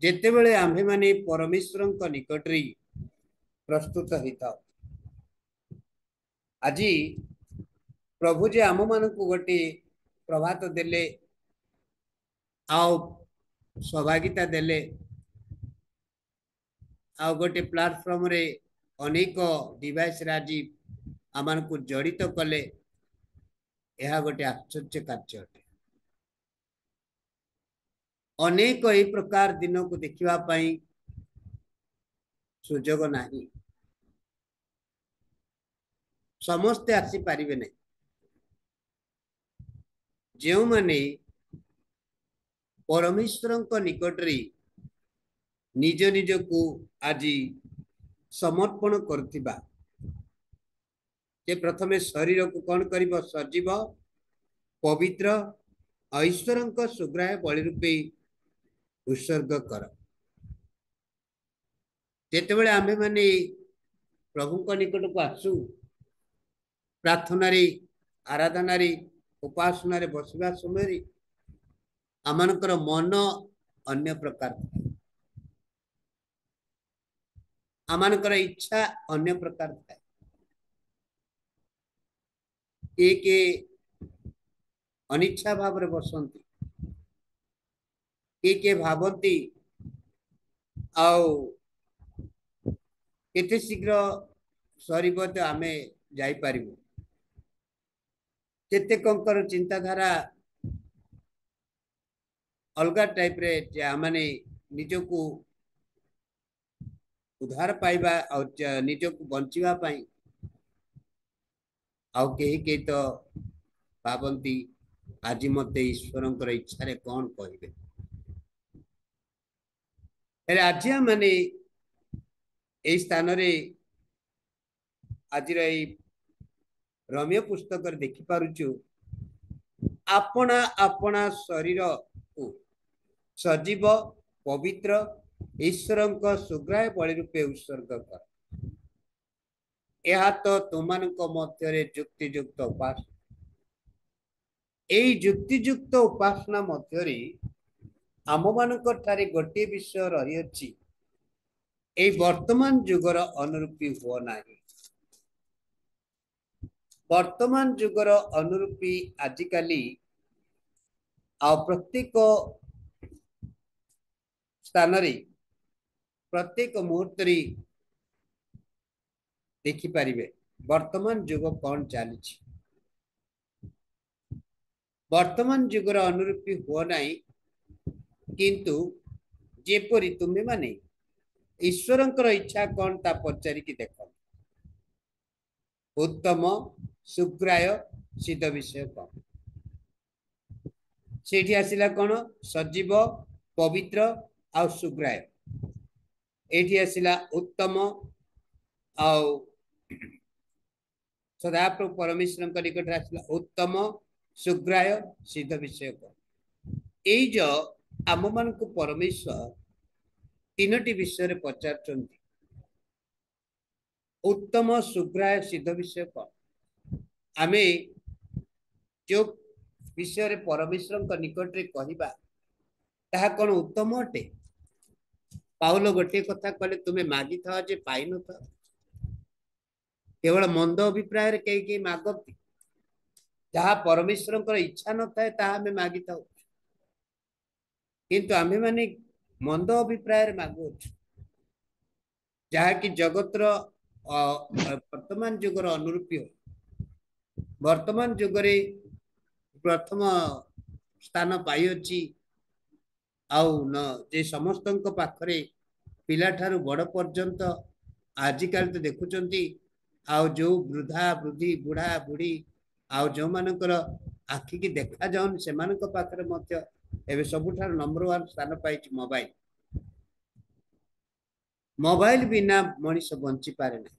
जेते बेले आम्भे माने परमेश्वर निकट प्रस्तुत होता आज प्रभु जे आम मान को गोटे प्रभात देले आओ सहभागिता देले आ गोटे प्लेटफॉर्म रे अनेक डिवाइस आज आमान को जड़ित कले यह गोटे आश्चर्य कार्य अटे अनेक यही प्रकार दिन को देखा सुजोग नहीं समस्ते आसी पारिबे नहीं जो माने परमेश्वर निकट निज निज को आज समर्पण करथिबा प्रथमे शरीर को कौन कर सजीव पवित्र ईश्वर सुग्राह बलि रूपे उत्सर्ग कर ଯେତେବେଳେ ଆମେ ମାନେ ପ୍ରଭୁଙ୍କ ନିକଟକୁ ଆସୁ ପ୍ରାର୍ଥନାରେ ଆରାଧନାରେ ଉପାସନାରେ ବସିବା ସମୟରେ ଆମମାନଙ୍କର ମନ ଅନ୍ୟ ପ୍ରକାର ଥାଏ, ଆମମାନଙ୍କର ଇଚ୍ଛା ଅନ୍ୟ ପ୍ରକାର ଥାଏ। କିଏ ଅନିଚ୍ଛା ଭାବରେ ବସନ୍ତି, କିଏ ଭାବନ୍ତି ଆଉ କେତେ ଶୀଘ୍ର ସରିବ ତ ଆମେ ଯାଇପାରିବୁ। କେତେକଙ୍କର ଚିନ୍ତାଧାରା अलगा टाइप रे जे आमाने निजको उद्धार पाइबा और निजको बंचिबा पाई आउ केही तो भावंती आज मते ईश्वरंकर इच्छा रे कौन कहबे। आज माने ए स्थान रे आज रम्य पुस्तक देखि पारुचु अपना अपना शरीर को सजीव पवित्र ईश्वर सुग्राय बलि रूपे उत्सर्ग कर। यह तो तुमको मध्य जुक्तियुक्त उपासना, यही जुक्तियुक्त उपासना मध्य आम मान गोटे विषय रही वर्तमान जुगर अनुरूपी हुआ नहीं। वर्तमान जुगर अनुरूपी आजिकाली आ प्रत्येक स्थान प्रत्येक मुहूर्त देखिपारे वर्तमान जुग कौन चली। वर्तमान जुगर अनुरूपी हुआ नहीं, किंतु जेपरी तुम्हें माने ईश्वरंकर इच्छा कौन ता पचारिकी देख उत्तम सुग्राय सिद्ध विषय कौन से आसला कौन सजीव पवित्र आ सुग्राय एठी आसला उत्तम आउ सदाप्रभु परमेश्वर निकट आसला उत्तम सुग्राय सिद्ध विषय कौन। यही जो आम मान को परमेश्वर तीनोटी विषय पचार उत्तम सुग्राय सिद्ध विषय कौन। आमे जो विषय परमेश्वर निकट रे कहबा ताहा कौन उत्तम अटे। पाउल गोटे कथा कहले तुम्हें मागी था जे पाई न था, केवल मंद अभिप्राय कई मागती जहाँ परमेश्वर इच्छा न थाए ताहा हमें मागी था, किंतु आमे माने मंद अभिप्राय मागु जहाँकि जगतर वर्तमान जुगर अनुरूपी हो। वर्तमान जुगरे प्रथम स्थान पाई अच्छी आउ न जे समस्त पाखरे पिला ठारू बड़ पर्यंत आजिकल तो देखुचंती आउ जो वृद्धा वृद्धि बुढ़ा बुढ़ी आउ जो मानकर आखि की देखा जाउन से मानक पाखरे मध्य एबे सबुठार नंबर 1 स्थान पाई मोबाइल। मोबाइल बिना मनीष बंची पारे ना।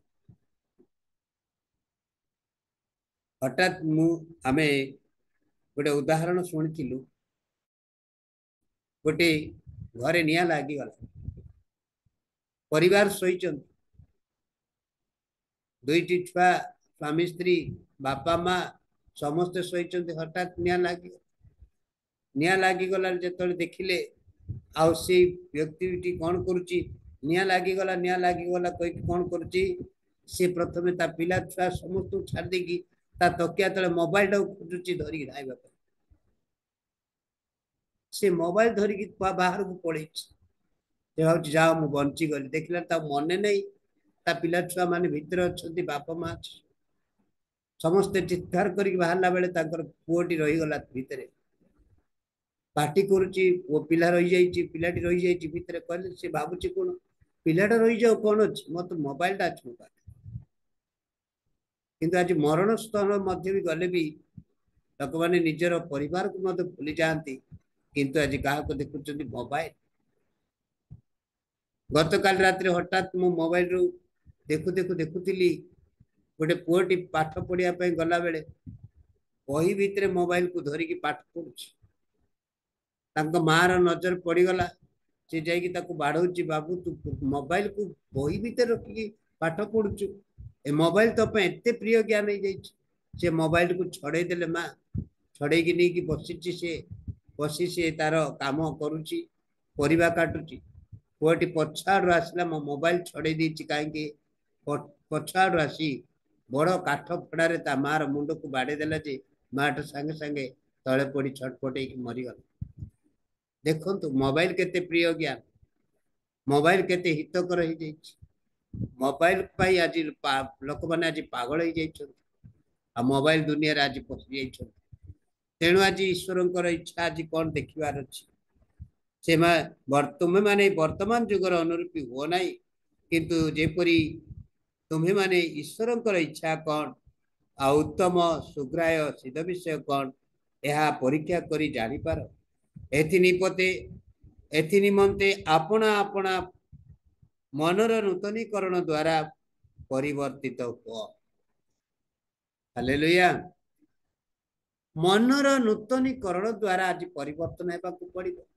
हठात मु आमे गोटे उदाहरण शुणिलु, गोटे घरे निया लागी गला, परिवार शोचन दुईटी छुआ स्वामी स्त्री बापा माँ समस्ते शोचन, हठात निया लागी गला जो देखिले आउ से व्यक्ति कौन करुच्ची निया लागी गला कही कौन करुच्ची से प्रथमे ता पिला छुआ समस्त छाड़ देकी ता तकिया तले मोबाइल खोजुची धरिकी धाइबा से मोबाइल धरिकी बाहर को पड़े जाओ मु बंची गली देखला ता मने नहीं ता पिला छुआ माने भीतर अच्छी बापा माँ समस्ते चित्कार करके बाहरला बेले पुओटी रही गला भितर पार्टी करुच्ची वो पिला रही जाइए पिलाटी रही जाइए भितर कहले से भावुची कौन पिलाटा रही जाओ कौन अच्छी मत मोबाइलटा अच्छी मो पाखे। किंतु आज मरण स्थल मध्य भी गले भी लोक मैंने निजर परिवार को मत भूली जाती, किंतु आज क्या देखुं मोबाइल। गत काल रात हठात मो मोबाइल रू देखु देखु देखुली गोटे पुओटी पाठ पढ़िया गला बेले बही भितर मोबाइल को धरिकी पाठ पढ़ुची, मार नजर पड़गला से जाइए बाढ़ौची बाबू तू मोबाइल को बही भीतर रखिकी पाठ पढ़ुचु ए मोबाइल तो एत प्रिय ज्ञान हो जाए से मोबाइल को छड़े देले माँ छड़े नहीं कि बसी से बसी से तार काम करुच्ची परिवा काटुची पुआटी पछाड़ आसला मो मोबाइल छड़े देती कहीं पछाड़ आसी बड़ काठ फड़े ता मार मुंड को बाड़े देला जे माँ सांगे सांगे तले पड़ी छटपटे मरीगला देखु मोबाइल केते प्रिय ज्ञान मोबाइल केते हितकर हो जाए मोबाइल पाई आज लोक मैंने आज पागल हो जाइछन आ मोबाइल दुनिया रे आज पशि जाइछन तेणु आज ईश्वर इच्छा आज कौन देखिबार अछि से तुम्हें माने वर्तमान जुगर अनुरूपी हो ना किंतु जेपरी तुम्हें माने ईश्वर इच्छा कौन आ उत्तम सुग्राय सिद्ध विषय कौन यह परीक्षा करी जानी पार एथि निमंते अपना अपना मनर नूतनीकरण द्वारा परिवर्तित हो हालेलुया मनर नूतनीकरण द्वारा आज परिवर्तन हेबाकु पड़िबो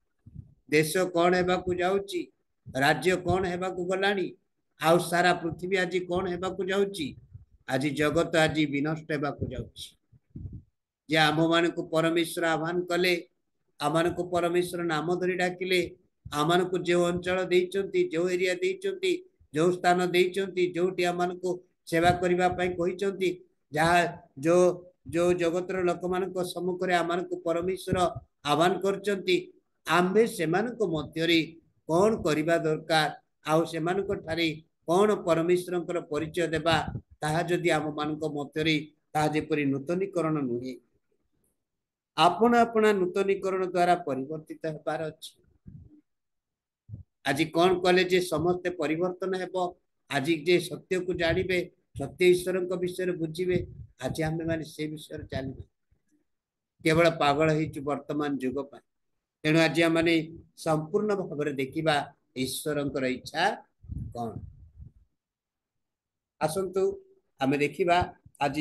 देश कौन हेबाकु जाउची राज्य कौन हेबाकु गलानी आउ सारा पृथ्वी आज कौन हेबाकु जाउची आज जगत आज विनष्ट हेबाकु जाउची जे आम मान को परमेश्वर आह्वान कले आम को परमेश्वर नाम धरी डाकिले आम को जो अंचल देइचंती जो एरिया देइचंती जो स्थान देइचंती जोटी आम को सेवा करबा पई कहिचंती जहा जो जो जगतर लोक मान को सम्मुख रे आम को परमेश्वर आह्वान करचंती आम्बे सेमान को मध्यरी कौन करबा दरकार आउ सेमान को ठारी कौन परमेश्वर परिचय देबा ताहा जदि आम मान को मध्यरी ताहा जेपरि नूतनीकरण नुहे अपना अपना नूतनीकरण द्वारा परिवर्तित हेबार अछि आज कौन कले जे समस्त परिवर्तन हेबो आज जे सत्य को जानिबे सत्य ईश्वर विषय बुझिबे आज आम माने से विषय चलिबे केवल पागल हो वर्तमान जुग पर तेणु आज आम संपूर्ण भाव में देखा ईश्वर इच्छा कौन आसतु आम देखा आज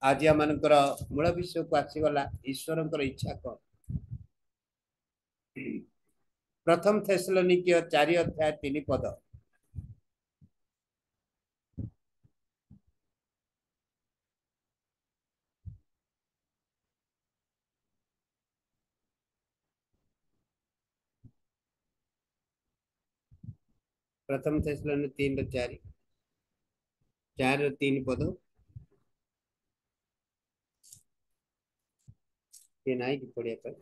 आज आम मूल विषय को आसीगला ईश्वर इच्छा कौन प्रथम थेसलोनिकीय 4 अध्याय 3 पद प्रथम थेसलोनिकीय 3:4 पद ये नहीं कि पढ़िया पर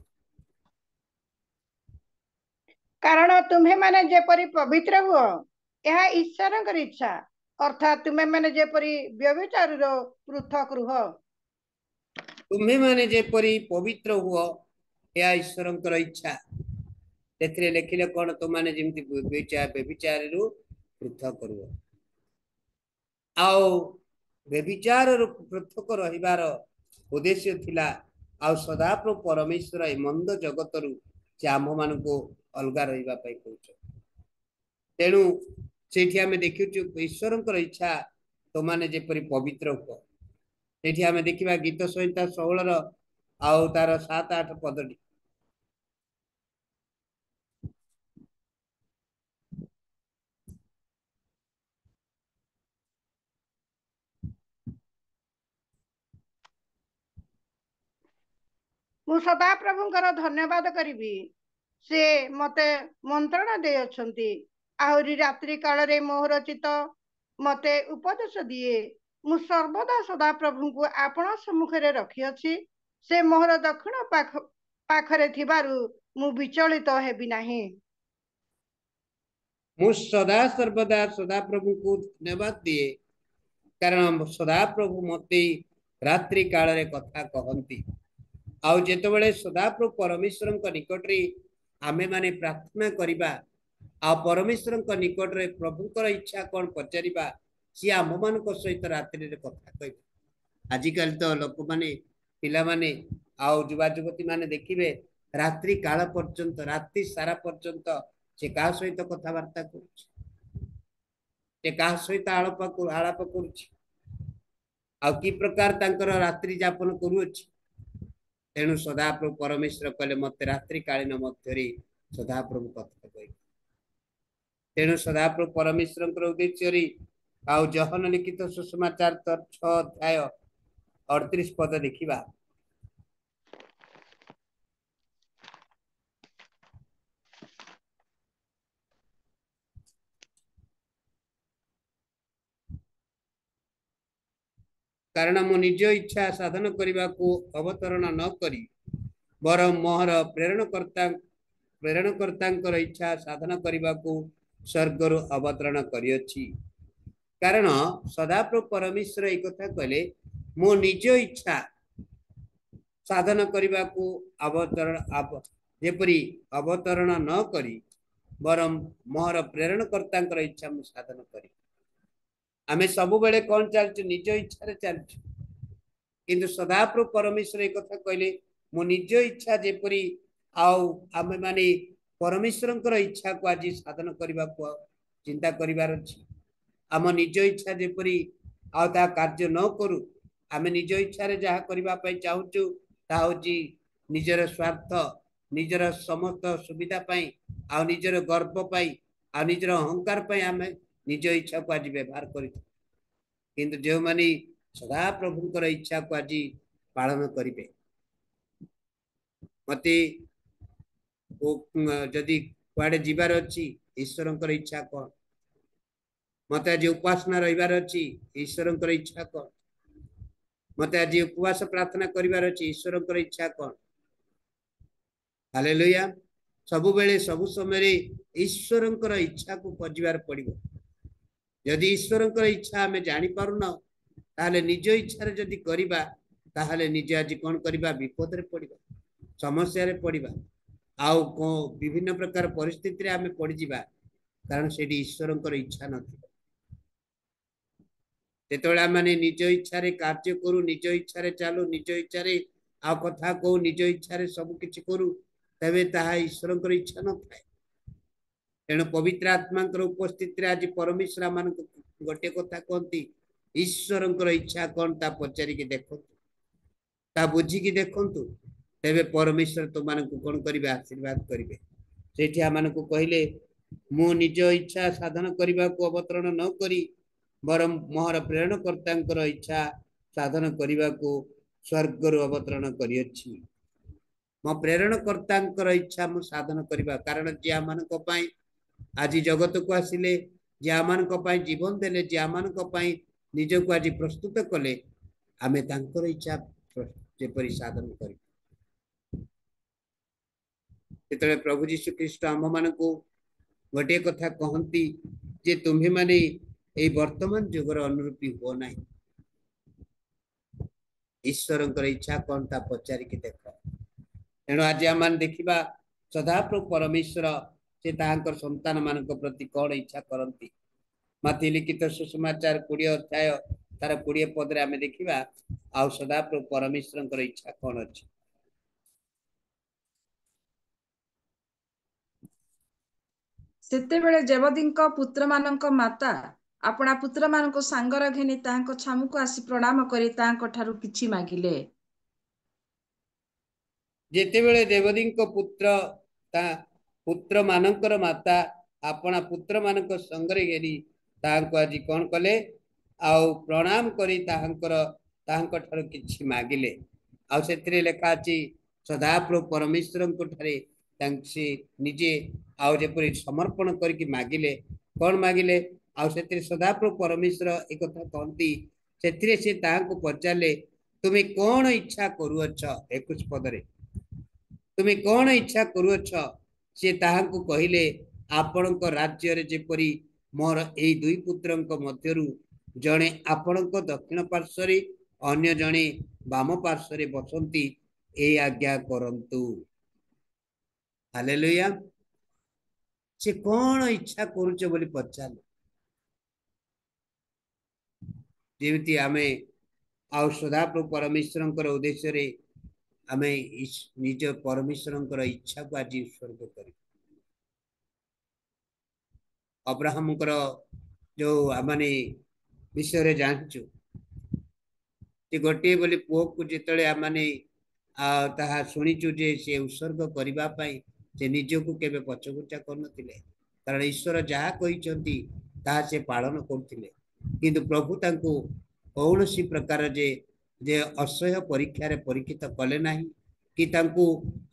कारण तुम्हें माने जेपरी पवित्र हुओ यह ईश्वर इच्छा अर्थात तुम्हें माने जेपरी व्यभिचार पृथक रुह तुम्हें माने जेपरी पवित्र हुओ यह ईश्वर इच्छा तेथरे लिखिले कौन तुमने जमती व्यभिचार पृथक रुह आओ व्यभिचार पृथक रहिबार उद्देश्य थिला आ सदाप्रभु परमेश्वर ए मंद जगत रु से आम मान को अलग रहा तेणु से आम देखु ईश्वर इच्छा तुमने जेपरी पवित्र हुआ से आम देखा गीत संहिता 16 आउ तार 7-8 पदटी मु सदा प्रभुंकर धन्यवाद करी से मते मंत्रणा दे अछंती आहुरी रात्रि काल रे मोहर चित मते उपदेश दिए मु सर्वदा सदा प्रभु को आपण सम्मुख रे रखी अछि से मोहर दक्षिण पाखरे थिबारु मु विचलित हेबि नाही मु सदा सर्वदा सदा प्रभु को धन्यवाद दिए कारण सदा प्रभु मते रात्रि काल रे कथा कहंती आउ जेतबेले सदाप्रभु परमेश्वर निकट रे आमे माने प्रार्थना करिबा आ परमेश्वर निकट रे प्रभुकर इच्छा कौन पचारिबा सी आम मान सहित रात्रि रे कथा कहबे आजिकल तो लोक माने पिला माने आउ युवा युवती माने देखिबे रात्रि काल पर्यंत रात्रि सारा पर्यंत से का सहित कथबार्ता करूछि से का सहित आलाप करूछि आ की प्रकार तांकर रात्रि यापन करूछि तेणु सदाप्रभु परमेश्वर कहले मत रात्रि कालीन मध्य सदाप्रभु कथा कह तेणु सदाप्रभु परमेश्वर उद्देश्य आउ जहन लिखित सुसमाचार 6 अध्याय 38 पद देखा कारण मो निज इच्छा साधन करने को अवतरण न करी बर मोहर प्रेरणकर्ता इच्छा साधन करने को स्वर्गर अवतरण करियछि। कारण सदाप्रभु परमेश्वर एक कथा कहले मो निज इच्छा साधन करने को जेपरी अवतरण न करी बरम मोहर प्रेरणकर्ता इच्छा मु साधन करी। आमे सब बेले कौन चलछु निज इच्छा चलछु किंतु सदाप्रभु परमेश्वर एक कथा कहले मो निज इच्छा जेपरी आमे माने परमेश्वर इच्छा को आज साधन करने को चिंता करिवार अछि। आम निज इच्छा जेपरी आ कार्य न करू आमे निज इच्छा रे जहा करबा पई चाहूछु ता होची निजर स्वार्थ निजर समस्त सुविधा पई आ निजर गर्व पई आ निजर अहंकार पई आमे निज इच्छा को आज व्यवहार करी किंतु जो मानी सदा प्रभुंकर इच्छा को आज पालन करिवे मते जदि कुआडे जीवार अछि ईश्वरंकर इच्छा कोन मते आज उपासना रहिबार अछि ईश्वरंकर इच्छा कोन मते आज उपवास प्रार्थना करिवार अछि ईश्वरंकर इच्छा कोन। हालेलुया सबु बेले सबु समय रे ईश्वरंकर इच्छा को खोजिबार पड़िबो। यदि ईश्वरंकर इच्छा हमें जानि पारुना ताले निज इच्छा रे जदि करिबा ताले निज आज कोन करिबा विपद रे पड़िबा समस्या रे पड़िबा आउ को विभिन्न प्रकार परिस्थिति रे हमें पड़ जिबा कारण से ईश्वरंकर इच्छा नथि। जेतोला माने निज इच्छा रे कार्य करू निज इच्छा रे चालू निज इच्छा रे आ कथा को निज इच्छा रे सब किछि करू तबे ताहा ईश्वरंकर इच्छा न थाए। तेणु पवित्र आत्मांकर उपस्थिति रे आज परमेश्वर मान गोटे कथा कहती ईश्वरंकर इच्छा कौन ता पचारि के देखंतु ता बुझी की देखंतु तेबे परमेश्वर तो मान को कोन करिवे आशीर्वाद करिवे। सेठी आ मान को कहिले मु निज इच्छा साधन करने को अवतरण न करी बरम मोहर प्रेरणकर्ता इच्छा साधन करने को स्वर्गर अवतरण करियछि। मो प्रेरणकर्ता इच्छा मु साधन करबा कारण जे आमान को पई आज जगत को आसिले जे आमान को पई जीवन देले जे आमान को पई निज को आज प्रस्तुत कले आमे तांकर इच्छा जेपरि साधन करी। जेतले प्रभु यीशु ख्रीष्ट आम मान को गोटे कथा कहती जे तुम्हें माने ए वर्तमान जुगर अनुरूपी हो ना ईश्वरंकर इच्छा कौन ता पचारि के देख। तेणु आज आम देखा सदाप्रभु परमेश्वर से तांकर संतान मान प्रति कौन इच्छा करती माथि लिखित सुसमाचार 20 अध्याय तार 20 पद रे आमे देखिबा आ सदाप्रभु परमेश्वरंकर इच्छा कौन अछि। सेतेबेले जेवदींक पुत्र मानक माता अपना पुत्र मानक सांगर घेनी तांको छामुको आसी प्रणाम करी तांको ठारू किछि मागिले। जेतेबेले देवदींक पुत्र मानकर माता अपना पुत्र मानक संगरे घेनी तांको आज कोन कले आ प्रणाम करी तांको ठारू किछि मागिले। आ सेतिरे लेखा अछि सदाप्रभु परमेश्वरंको ठारे तांसी निजे आउ जेपरि समर्पण करके मागिले कौन मागिले आउ सेतिरे सदाप्रभु परमेश्वर एक कथा कहती सेतिरे से तांको पचाले तुमे कौन इच्छा करूअछ 21 पदरे तुमे कौन इच्छा करूअछ से ताहांको कहिले आपणक राज्य रे जेपरि मोर एई दुई पुत्रंक मध्यरु जणे आपणक दक्षिण पार्श्वरे अन्य जणे वाम पार्श्वरे बसंती ए आज्ञा करंतु। हालेलुया से कौन इच्छा करूच बोली पचाले जेमिति आमे आउ सदाप्रभु परमेश्वरंकर उद्देश्य रे आमे निज परमेश्वरंकर इच्छा को आज स्वर्ग करी। अब्राहम जो आमाने विषय रे जानचु जे गोटे बोली पुओ को जितले आमाने ताहा सुनिचु जे से उत्सर्ग करिबा पई से निजको केबे पछगुचा करनथिले कारण ईश्वर जहा कहिसंती ताहा से पालन करथिले किंतु प्रभु तांको कौनसी प्रकार जे जे असह्य परीक्षा रे परीक्षित कले नाही कि तांको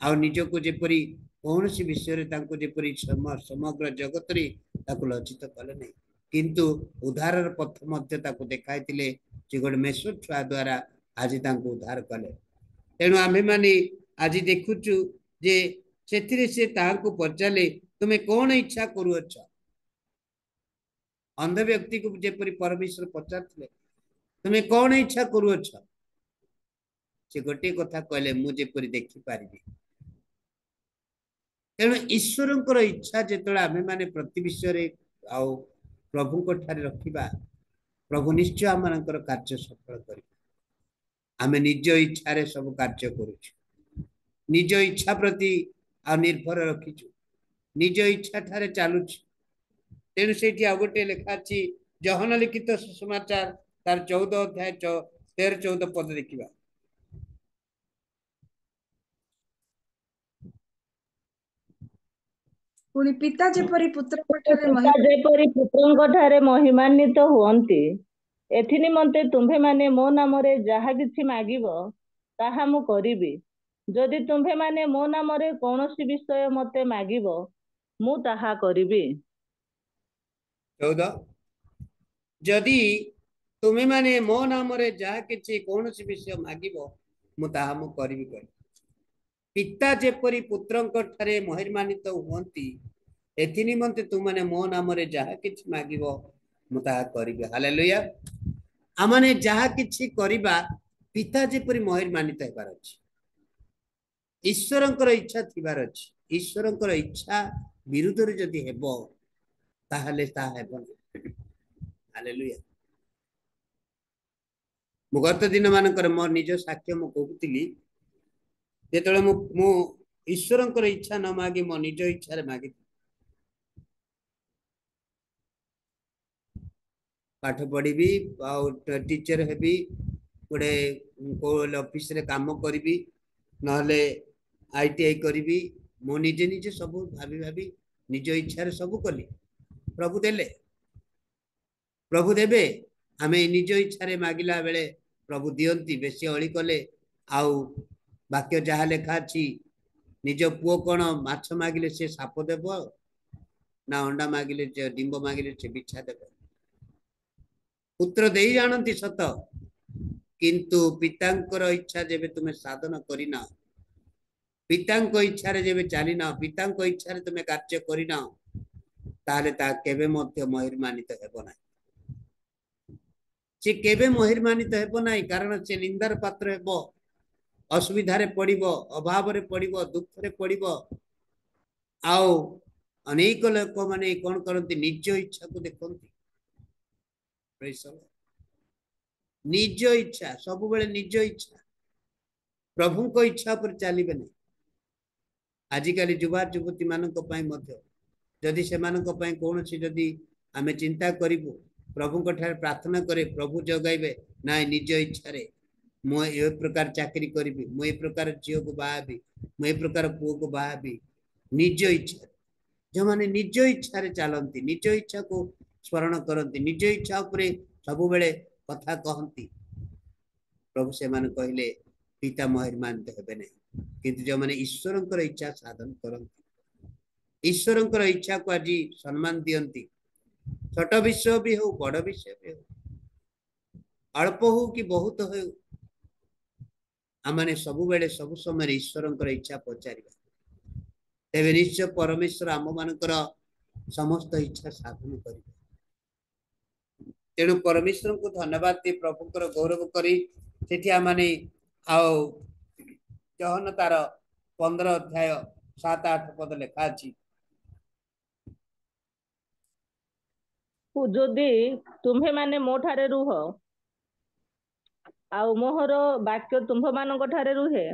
आ निजको जेपरी कौनसी विषय रे तांको जेपरी समग्र जगत रे ताको लज्जित कले नाही किंतु उद्धार पथ मध्य ताको देखाइतिले जे गोटे मेसो छुआ द्वारा आज तांको उद्धार कले तेणु आम्भे माने आज देखुचु जे सेथिरे से तांको पचाले तुमे कौन इच्छा करूअछ अंध व्यक्ति को जेपरी परमेश्वर पचारथिले तुमे कौन इच्छा करूअछ से गोटे कथा कहले मु जेपरी देखि पारिबी तेणु ईश्वरंकर इच्छा जेतळे आमे माने प्रति विषय रे आउ प्रभु को ठारे रखिबा प्रभु निश्चय आमनकर कार्य सफल करि आमे निज इच्छा रे सब कार्य करूछु निज इच्छा प्रति आ निर्भर रखिछु निज इच्छा ठारे चालुछु तेणु सेठी आ गोटे लेखा अछि जहन लिखित सुसमाचार तार 14 अध्याय 13 14 पद देखिबा पुणी पिता जेपरी पुत्रଙ୍କ पिता जेपरी पुत्रଙ୍କ ଠାରେ महिमान्वित हुଅନ୍ତି एथि निमंते तुम्भे माने मो नामरे जहा किछि मागिबो ताहा मु करिबी जदि तुम्भे माने मो नामरे कोनोसी विषय मते मागिबो मु ताहा करिबी 14 जदि तुम्हें माने मो नामरे जहा किछि कोनोसी विषय मागिबो मु ताहा मु करिबी कहि पिता जेपरी पुत्रଙ୍କ ଠାରେ महिमान्वित हुଅନ୍ତି एथि निमंते तुमने मो नामरे जहा किछि मागिबो मु ताहा करिबी हालेलुया आमने जहा किछि करिबा पिता जेपरी महिमान्वित हेबार अछि ईश्वरंकर इच्छा थिबार अछि ईश्वरंकर इच्छा विरुद्ध रे जदि हेबो ताहले ता हेबो हालेलुया मु गत दिन मानकर मोर निज साक्ष्य मु कहउतिली जेतळे मु ईश्वरंकर इच्छा न मागी मो निज इच्छा रे मागी पाठ पढ़ी टीचर हेबी गोटे ऑफिस रे काम करी नहले आईटीआई करी मो निजे निजे सब भाभी भाभी निज इच्छा सब कली प्रभु देबे आमे निज इच्छा मागिला बेले प्रभु दियंती बेसी अली कले आउ वाक्य जहाँ लेखा छी निज पुओ कौन माछ मागिले से साप देव ना अंडा मागिले डिंब मागिले से बिछा देव पुत्र दे जानती सत किंतु पितांकर इच्छा जेबे तुम्हें साधन करिना पितांक इच्छा रे जेबे चलिना पितांक इच्छा रे तुम्हें कार्य करिना ताले ता केबे मध्य महिमान्वित हेबो ना से केबे महिमान्वित हेबो ना कारण से निंदार पात्र हेबो असुविधा रे पड़िबो अभाव रे पड़िबो दुख रे पड़िबो आओ अनेक लोक माने कोन करंती निज इच्छा को देखंती निज इच्छा सब बेले निज इच्छा प्रभु को इच्छा पर चलिबे नहीं आजिकाली युवा युवती मानक पई मध्य जदि से मानक पई कोनोसी जदि आमे चिंता करिबो प्रभु को ठार प्रार्थना करे प्रभु जगाइबे ना निज इच्छा रे मो ए प्रकार चाकरी करिबी मो ए प्रकार झियो को बाहाबी मो ए प्रकार पुओ को बाहाबी निज इच्छा जो माने निज इच्छा रे चलंती निज इच्छा को स्मरण करती निज इच्छा उपरे सब बेले कथा कहती प्रभु से मान कहले पिता महिमान्वित हेबे नहीं किंतु जो माने ईश्वरंकर इच्छा साधन करती ईश्वरंकर इच्छा को आज सम्मान दियंती छोट विषय भी हो बड़ विषय भी हो अल्प हो कि बहुत हो आमाने सब बेले सब समय ईश्वरंकर इच्छा पचारिबा तेबे निश्चय परमेश्वर आम मानकर समस्त इच्छा साधन करिबा तेणु परमेश्वर को धन्यवाद दे प्रभुकर गौरव करी सेठी माने आओ जहन तार 15 अध्याय 7-8 पद लेखा अछि जदि तुम्हे माने मो ठारे रुह आउ मोहर वाक्य तुम्भ मानक ठारे रुहे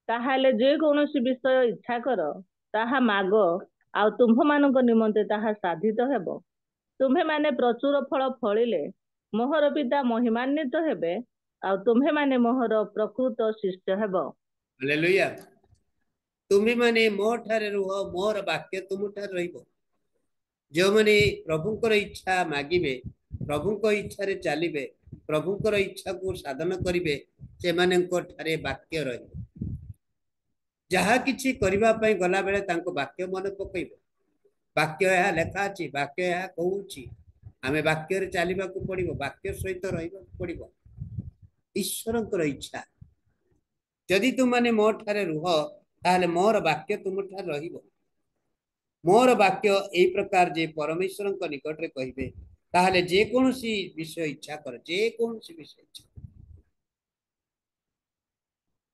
ताहाले जे कौनसी विषय इच्छा कर ताहा माग आउ तुम्भ मानक निमंते ताहा साधित हेबो तुम्हे माने प्रचुर फल फलिले मोहर पिता महिमान्वित हेबे आउ तुम्हे माने मोहर प्रकृत शिष्य हेबो हालेलुया तुम्हें माने मो ठारे रुह मोर वाक्य तुम ठारे रहिबो जो माने प्रभुंकर इच्छा मागिबे प्रभुंक इच्छा रे चलिबे प्रभुंकर इच्छा को साधन करिवे से मानेंको ठारे वाक्य रहिबो जहा किछि करिबा पई गला बेले तांको वाक्य मन पकइबो वाक्य या लेखा अछि वाक्य या कहूछि आमे वाक्य रे चलिबा को पड़िबो वाक्य सहित रहिबा को पड़िबो ईश्वरंकर इच्छा जदि तुम माने मो ठारे रुह ताले मोर वाक्य तुम ठारे रहिबो मोर वाक्य एई प्रकार जे परमेश्वर निकट रे कहिबे ताले जे कोनोसी विषय इच्छा कर जे कोनोसी विषय इच्छा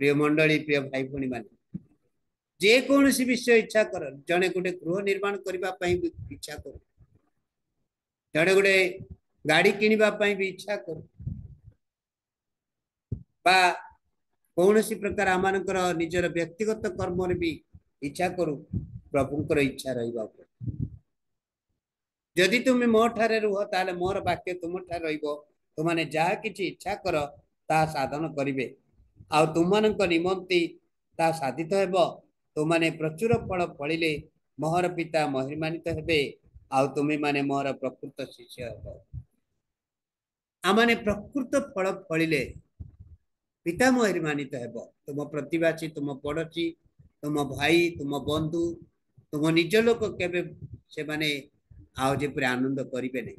प्रिय मंडली प्रिय भाई भणी माने जे कोनोसी विषय इच्छा कर जने गोटे गृह निर्माण करबा पई भी इच्छा कर जने गोटे गाड़ी किनिबा पई भी इच्छा कर बा कौनसी प्रकार आमानकर निजर व्यक्तिगत कर्म रे भी इच्छा करू प्रभुंकर इच्छा रहिबा जदि तुम मो ठारे रुह ताले मोर वाक्य तुम ठारे रहिबो तुमाने जहा किछि इच्छा कर ता साधन करिवे आ तुमानक निमंती ता साधित हेबो तुमाने प्रचुर फल फलिले मोहर पिता महिमानित हेबे आ तुमे माने मोहर प्रकृत शिष्य हेबो आमाने प्रकृत फल फलिले पिता महिमानित हेबो तुम प्रतिवासी तुम पड़ोसी तुम भाई तुम बंधु तुम निज लोक केबे से माने आओ जेपरि आनंद करिवे नै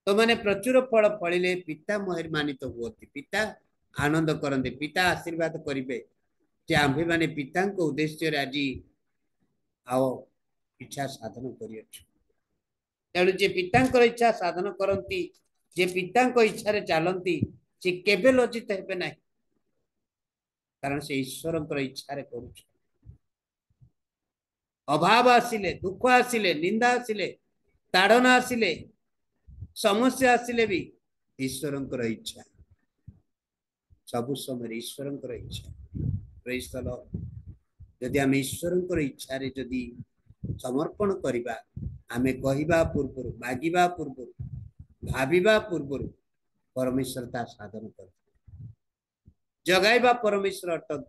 तो माने प्रचुर फल फलिले पिता महिमानित होती पिता आनंद करते पिता आशीर्वाद करिवे जे आम्भे माने पिता को उद्देश्य रे आज आओ इच्छा साधन करियछु तेणु जे पिता इच्छा साधन करती जे पिता इच्छा रे चलती से केबे लज्जित हेबे नै कारण से ईश्वर इच्छा रे करूछ अभाव आसिले दुख आसिले निंदा आसिले ताड़ना आसिले समस्या आसिले भी ईश्वर इच्छा सब समय ईश्वर इच्छा प्रेज द लॉर्ड यदि आम ईश्वर इच्छा रे यदि समर्पण करिबा आमे कहिबा पूर्व मागिबा पूर्व भाबिबा पूर्व परमेश्वर ता साधन कर जगाइबा परमेश्वर अटक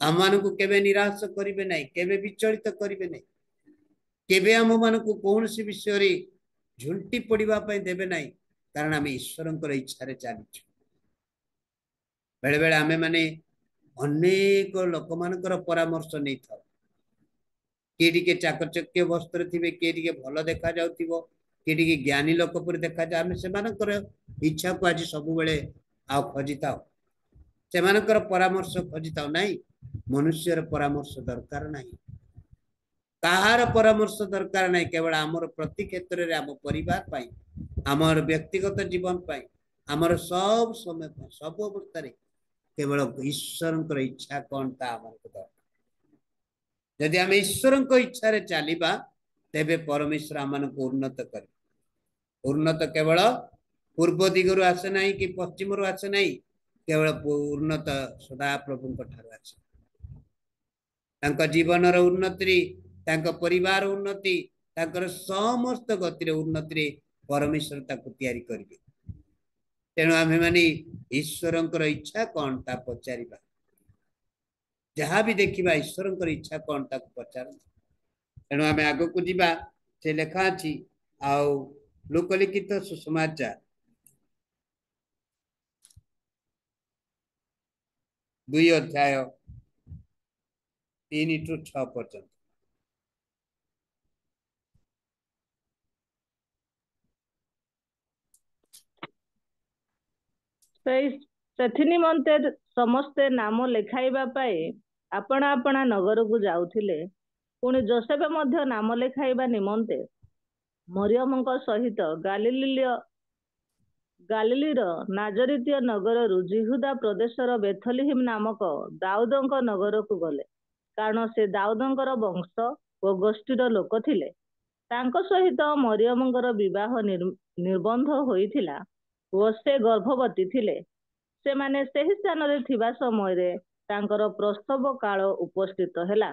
आम मान को केबे निराश करिवे नै केबे विचलित करिवे नै केबे आम मान को कौन सी विषय रे झुंटी पड़िबा पई देबे नै कारण आम ईश्वरंकर इच्छा रे चालिछु बेले बेले आमे माने अनेक लोक मानकर परामर्श नै था केडी के चाकचक्य वस्त्र थिबे केडी के भलो देखा जाउतिबो केडी के ज्ञानी लोक पर देखा जा आमे से मानकर इच्छा को आज सब बेले आ खोजिताओ से मानकर परामर्श खोजिताओ नै मनुष्यर परामर्श दरकार नहीं कहार परामर्श दरकार नहीं केवल आमर प्रति क्षेत्र रे आम परिवार पाई आमर व्यक्तिगत जीवन पाई आमर सब समय पाई सब अवस्था रे केवल ईश्वर इच्छा कौन ता आमर दरकार यदि आम ईश्वर इच्छा रे चलिबा तेबे परमेश्वर आमन को उन्नत करे उन्नत केवल पूर्व दिगरु आसे नहीं कि पश्चिम रु आसे नहीं केवल उन्नत सदा प्रभु को ठार आसे तांका जीवन रो उन्नति तांका परिवार उन्नति तांकर समस्त गति रे उन्नति रे परमेश्वर ताको तयारी करिवे तेणु आमे माने ईश्वरंकर इच्छा कौन ता पचारिबा जहाँ भी देखिबा ईश्वरंकर इच्छा कौन ता पचार तेणु आमे आगो को जीवा से लेखा अछि आउ लोकलिखित सुसमाचार 2 अध्याय 3 टू 6 पर्यंत सेथि निमंते समस्ते नाम लेखाइबा पाए अपना अपना नगर को जाउथिले पुणी जोसेफ मध्य नाम लेखाइबा निमंते मरियम सहित गालिलीर नाजरीतीय नगर जिहुदा प्रदेशर बेथलीहिम नामक दाऊदଙ୍କ नगर को गले कारण से दाऊदଙ୍କର वंश और गोष्ठीर लोक थिले तांको सहित मरियमଙ୍କର विवाह निर्बंध होइथिला और से गर्भवती थिले से माने सही स्थान रे थिबा समय रे तांकर प्रसव काल उपस्थित हैला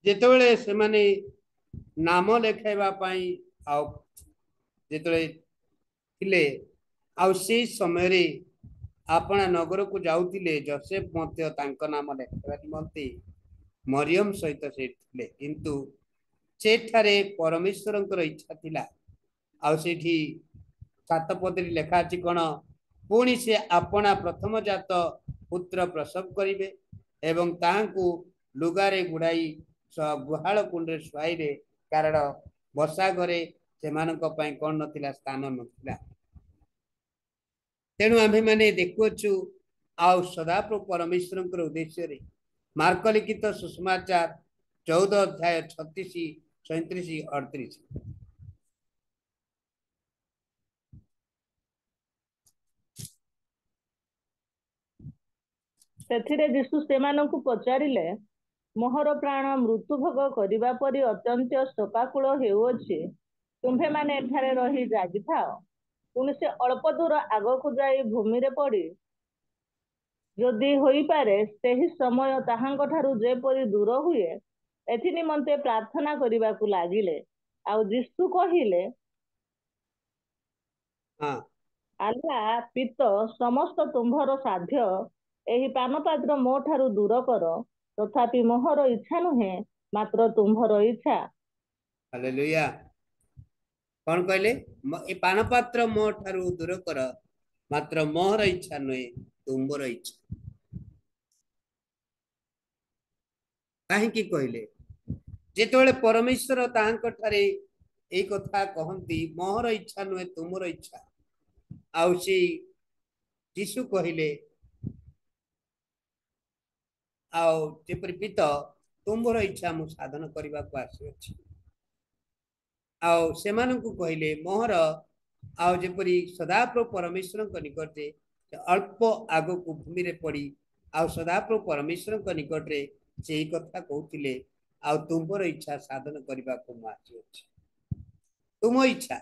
जेतबेले से माने नाम लेखाइबा पई आ जेतबेले थिले आ से समय रे आपणा नगर को जाउतिले जोसेफ मध्य तांको नाम लेखिबा निमंते मरियम सहित से थिले किंतु सेठारे परमेश्वरंकर इच्छा थिला आ सेठी 7 पदरी लेखा अछि कोन पुणी से आपणा प्रथम जात पुत्र प्रसव करिवे एवं तांको लुगारे गुड़ाई गुहाल कुंडे शुआइबे कारण बसा घरे सेमानक पई कोन नथिला स्थान नथिला तेणु आम्भे माने देखुछु आउ सदाप्रभु परमेश्वरंकर उद्देश्य रे मार्क लिखित सुसमाचार 14 अध्याय 36 37 38 ସେଥିରେ ଯୀଶୁ ସେମାନଙ୍କୁ ପଚାରିଲେ, ମୋହର ପ୍ରାଣ ମୃତ୍ୟୁ ଭୋଗ କରିବା ପରି ଅତ୍ୟନ୍ତ ଶୋକାକୁଳ ହେଉଅଛି। ତୁମ୍ଭେମାନେ ଏଠାରେ ରହି ଜାଗିଥାଅ। ପୁଣି ସେ ଅଳ୍ପ ଦୂର ଆଗକୁ ଯାଇ ଭୂମିରେ ପଡ଼ି ଯଦି ହୋଇପାରେ ସେହି ସମୟ ତାହାଙ୍କ ଠାରୁ ଯେପରି ଦୂର ହୁଏ ଏଥି ନିମନ୍ତେ ପ୍ରାର୍ଥନା କରିବାକୁ ଲାଗିଲେ। ଆଉ ଯୀଶୁ କହିଲେ, हाँ ଆଲ୍ଲା ପିତ ସମସ୍ତ ତୁମ୍ଭର ସାଧ୍ୟ ଏହି ପାନପାତ୍ର ମୋ ଠାରୁ ଦୂର କର, ତଥାପି ମୋହର ଇଚ୍ଛା ନୁହେଁ ମାତ୍ର ତୁମ୍ଭର ଇଚ୍ଛା। हालेलुया कौन कहले ए पानपात्र मो ठारू दूर कर मात्र मोहर इच्छा नहे तुमर इच्छा काहेकि कहले जेतेबेले परमेश्वर ताहांक ठारे ए कथा कहंती मोहर इच्छा नहे तुमर इच्छा आउ से यीशु कहले आउ जेपरि पित तुमर इच्छा मु साधन करबा को आसी अछि आउ सेमानंकु कहले मोहर आउ जेपरि सदाप्रभु परमेश्वर निकटे अल्प आग को भूमि रे पड़ी आउ सदाप्रभु परमेश्वर निकट रे से कथा कहउतिले आउ तुमर इच्छा साधन करबा को आसी अछि तुम इच्छा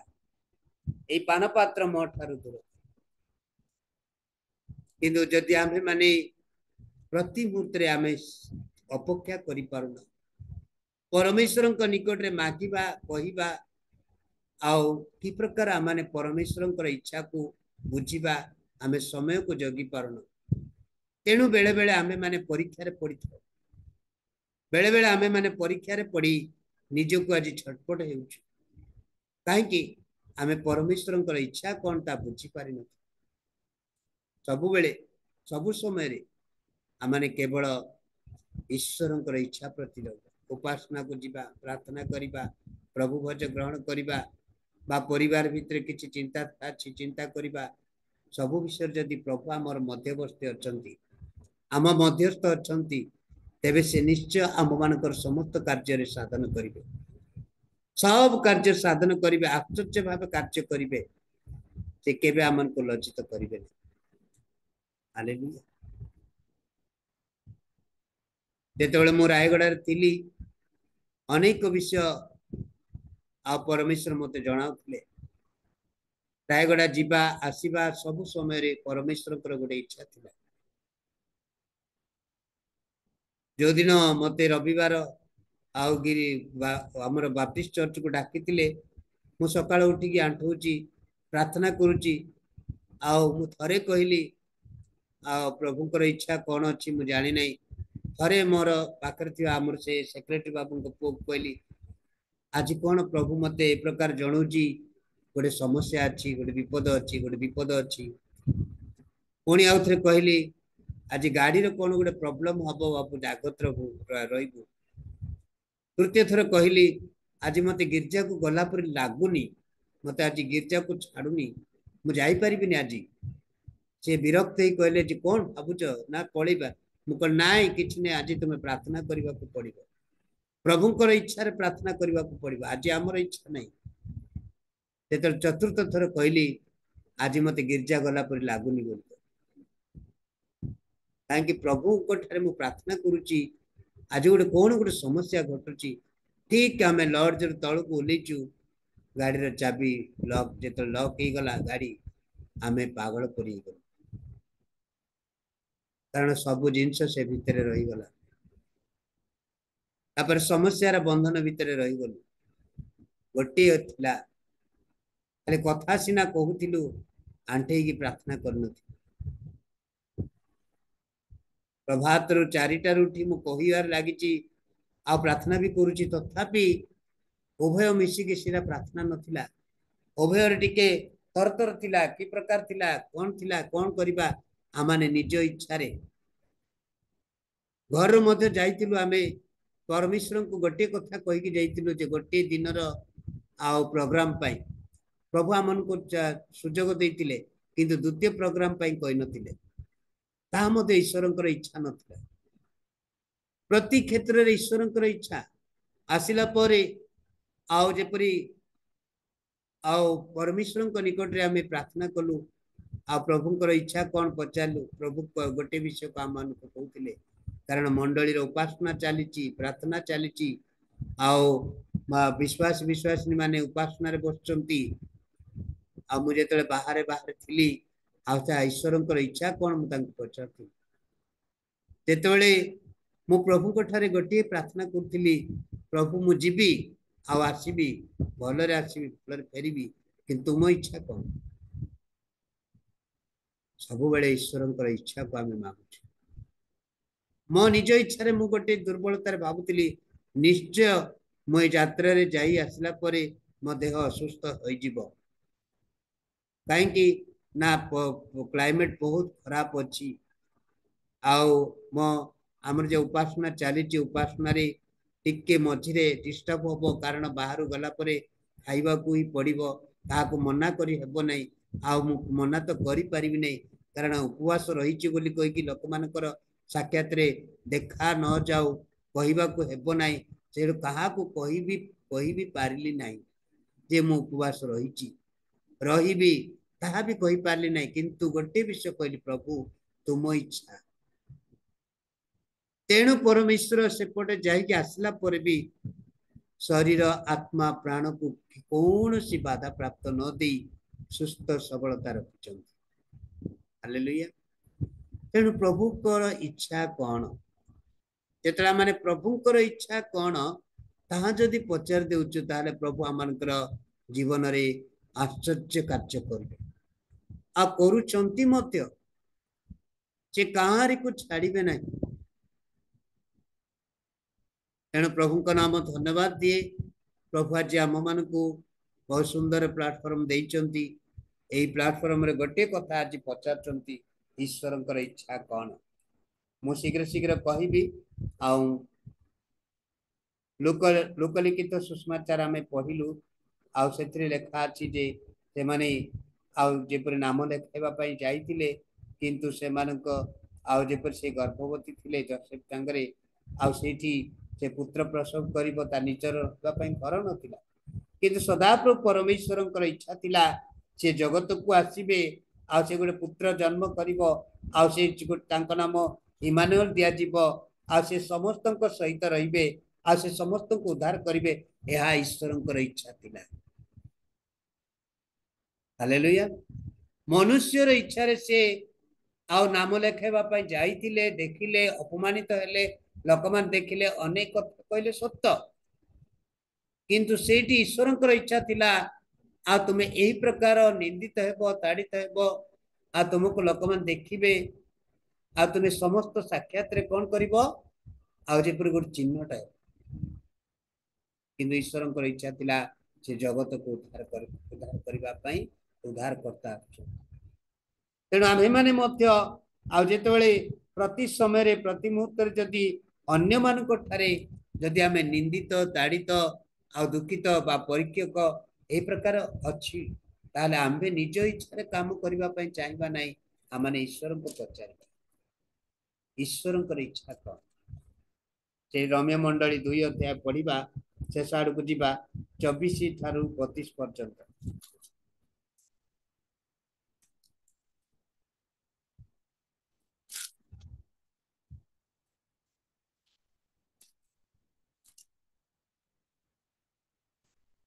ए पानपात्र मो ठारू दूर किंतु जदि आमे माने प्रति मुहूर्त रे आमे अपेक्षा करि पारुना परमेश्वर निकट रे मागिबा कहिबा आउ कि प्रकार आमाने परमेश्वर इच्छा को बुझीबा आमे समय को जगी पारुना तेणु बेले बेले आमे माने परीक्षा रे पड़ी था बेले बेले आमे माने परीक्षा रे पड़ी निज को आज छटपट हेउछु काहे कि आमे परमेश्वर इच्छा कोन ता बुझी पारि न सबु बेले सबु समय रे आमाने केवल ईश्वरंकर इच्छा प्रति उपासना को जीवा प्रार्थना करिबा प्रभु भज ग्रहण करिबा बा परिवार भितर किछि चिंता अछि चिंता करिबा सबु विषय जदि प्रभु हमर मध्यवर्ती अछंती आम मध्यस्थ अछंती तेबे से निश्चय आम मानकर समस्त कार्य रे साधन करिवे सब कार्य साधन करिवे आश्चर्य भाव कार्य करिवे से केबे आमन को लज्जित करिवे हालेलुया जेतेबेले मो रायगड़ा रे थिली अनेक विषय आ परमेश्वर मते जणाउले रायगड़ा जीवा आसीबा सब समय रे परमेश्वर गोटे इच्छा थिला जो दिन मते रविवार आउ गिरी हमर बाप्टिस्ट चर्च को डाकितिले मु सकाळ उठी की आंठुची प्रार्थना करूची आउ मु थरे कहली आ प्रभुकर इच्छा कौन अच्छी मु जानी नहीं थरे मोर पाखर थी आमर से सेक्रेटरी बाबू को पुओ कहली आज कौन प्रभु मते ए प्रकार जणुची गोटे समस्या अच्छी गोटे विपद अच्छी पुणी आउ थे कहली आज गाड़ी रे कौन गोटे प्रॉब्लम हबो बाबू जागत रहिबु तृतीय थर कहली आज मते गिरजा को गला पर लागुनी मते आज गिरजा को छाड़ुनी मु जाई परिबिनी आज से विरक्त ही कहले जे कौन भाबुच ना पळेबा मु कह नाई किछ ने आज तुमे प्रार्थना करबा को पड़िबो प्रभुकर इच्छा रे प्रार्थना करबा को पड़िबो आज हमर इच्छा नहीं तेतर चतुर्थ थर कहली आज मते गिरजा गला पर लागुनी बोल काहे कि प्रभु को ठारे मु प्रार्थना करूची आज गोटे कौन गोटे समस्या घटुची ठीक आमे लॉर्ड रे तळ को उलेचू गाड़ी रे चाबी लॉक जेतो लॉक ही गला गाड़ी आमे पागल पड़ी गलो कारण सब जिनस से भितर रही गला तापर समस्या रा बंधन भितर रही गलो गोटे थिला खाली कथा सिना कहूतिलु आंठे की प्रार्थना करन प्रभात रु 4टार उठी मु कहिबार लागिची आ प्रार्थना भी करूची तथापि उभय मिसिकी सीधा प्रार्थना नथिला उभयर टिके तरतर थिला कि प्रकार थिला कौन करिबा आमाने निज इच्छा रे घर मध्य जाइतिलु आमे परमेश्वर को गोटे कथा कहिकी जाइतिलु जे गोटे दिनर आ प्रोग्राम पाई प्रभु आमन को सुजोग देइतिले किंतु द्वितीय प्रोग्राम पाई कहि नथिले ता मते ईश्वरंकर इच्छा नथिला प्रति क्षेत्र रे ईश्वरंकर इच्छा आसिला परे आओ जेपरी आओ परमेश्वर निकट रे आमे प्रार्थना कलु आ प्रभुंकर इच्छा कौन पचारलु प्रभु गोटे विषय को आम को कहते कारण मंडली उपासना चली प्रार्थना चली आओ विश्वास विश्वासिनी माने उपासना रे बसचंती आ मुझे तले बाहर बाहर थिली आ ईश्वरंकर इच्छा कौन मु तांको पचारथि जेतेबेले मु प्रभु को ठारे गोटे प्रार्थना करथिली प्रभु मु जीबी आ आसीबी भलरे आसीबी भलरे फेरीबी किंतु तुम इच्छा कौन सब बेले ईश्वरंकर इच्छा को आमे मागुछु मो निज इच्छा रे मु गोटे दुर्बलतार भाबुतिली निश्चय मो यात्रा रे जाई आसला परे मो देह असुस्थ होई जिवो काहे कि ना क्लाइमेट बहुत खराब अछि आउ मो हमर जे उपासना चली उपासना रे टिके मझिरे डिस्टर्ब होबो कारण बाहर गला परे खाइबा को ही पड़िबो ताको मना करी हेबो नै आ मना तो करि परिबि नै कारण उपवास रही बोली कहीकि लोक मानकर साक्षात रे देखा न जाऊ कहबा को हेबो नै से कहा को कहि पारिली नै जे मु उपवास रही ताहा भी कहि पारली नै किंतु गोटे विषय कहली प्रभु तुम इच्छा तेणु परमेश्वर सेपटे जाइके आसला पर भी शरीर आत्मा प्राण को कौन सी बाधा प्राप्त न दे सुस्थ सबलता रखिछन हालेलुया तेणु प्रभुकर इच्छा कौन जेतला माने प्रभुकर इच्छा कौन ताहा जदि पचार देउछु ताले प्रभु आमनकर जीवन रे आश्चर्य कार्य करबे आ करूचंती मध्य जे काहारी को छाड़िबे नै तेणु प्रभु का नाम धन्यवाद दिए प्रभु आज आम मान को बहुत सुंदर प्लाटफॉर्म देइचंती एई प्लाटफॉर्म रे गोटे कथा आज पचारचंती ईश्वरंकर इच्छा कौन मु शीघ्र शीघ्र कहबी आउ लोकलिखित सुषमाचार आमे पढ़िलु आउ सेथरे लेखा अछि जे से माने आउ जेपर नाम लेखाइबा पई जाइतिले किंतु से मानक आउ जेपर से गर्भवती थिले जोसेफ संगरे आउ सेठी से पुत्र प्रसव करिबो ता निजर पई घर नथिला किंतु सदाप्रभु परमेश्वरंकर इच्छा थिला से जगत को आसीबे आ से गोटे पुत्र जन्म करिबो आ से तांको नाम इमानुएल दिया जीवो आ से समस्त सहित रहिबे आ से समस्त को उद्धार करिबे यह ईश्वरंकर इच्छा थिला हालेलुया मनुष्यर इच्छा रे से आउ नाम लेखाइबा पई जाइतिले देखिले अपमानित हेले लोकमान देखिले अनेक कथा कहले सत्य किंतु सेठी ईश्वरंकर इच्छा थिला आ तुमे एही प्रकार निंदित हेबो ताड़ित हेबो आ तुमको लोकमान देखिबे आ तुमे समस्त साक्षात रे कोन करिवो आ जेपर गुड चिन्हटा किंतु ईश्वरंकर इच्छा थिला से जगत को उद्धार करबा पई उद्धार करता तेणु आमे माने मध्य आ जेतेबेले प्रति समय रे प्रति मुहूर्त रे जदि अन्य मानक ठारे जदि आमे निंदित ताड़ित आ दुखित बा परीक्षक ए प्रकार अछि ताले आम्बे निज इच्छा रे काम करबा पई चाहिबा नै आमाने ईश्वर को पचारिबा ईश्वरंकर इच्छा को से रम्य मंडली 2 अध्याय पढ़िबा शेष आड़ को जीवा 24 ठारू 32 पर्यंत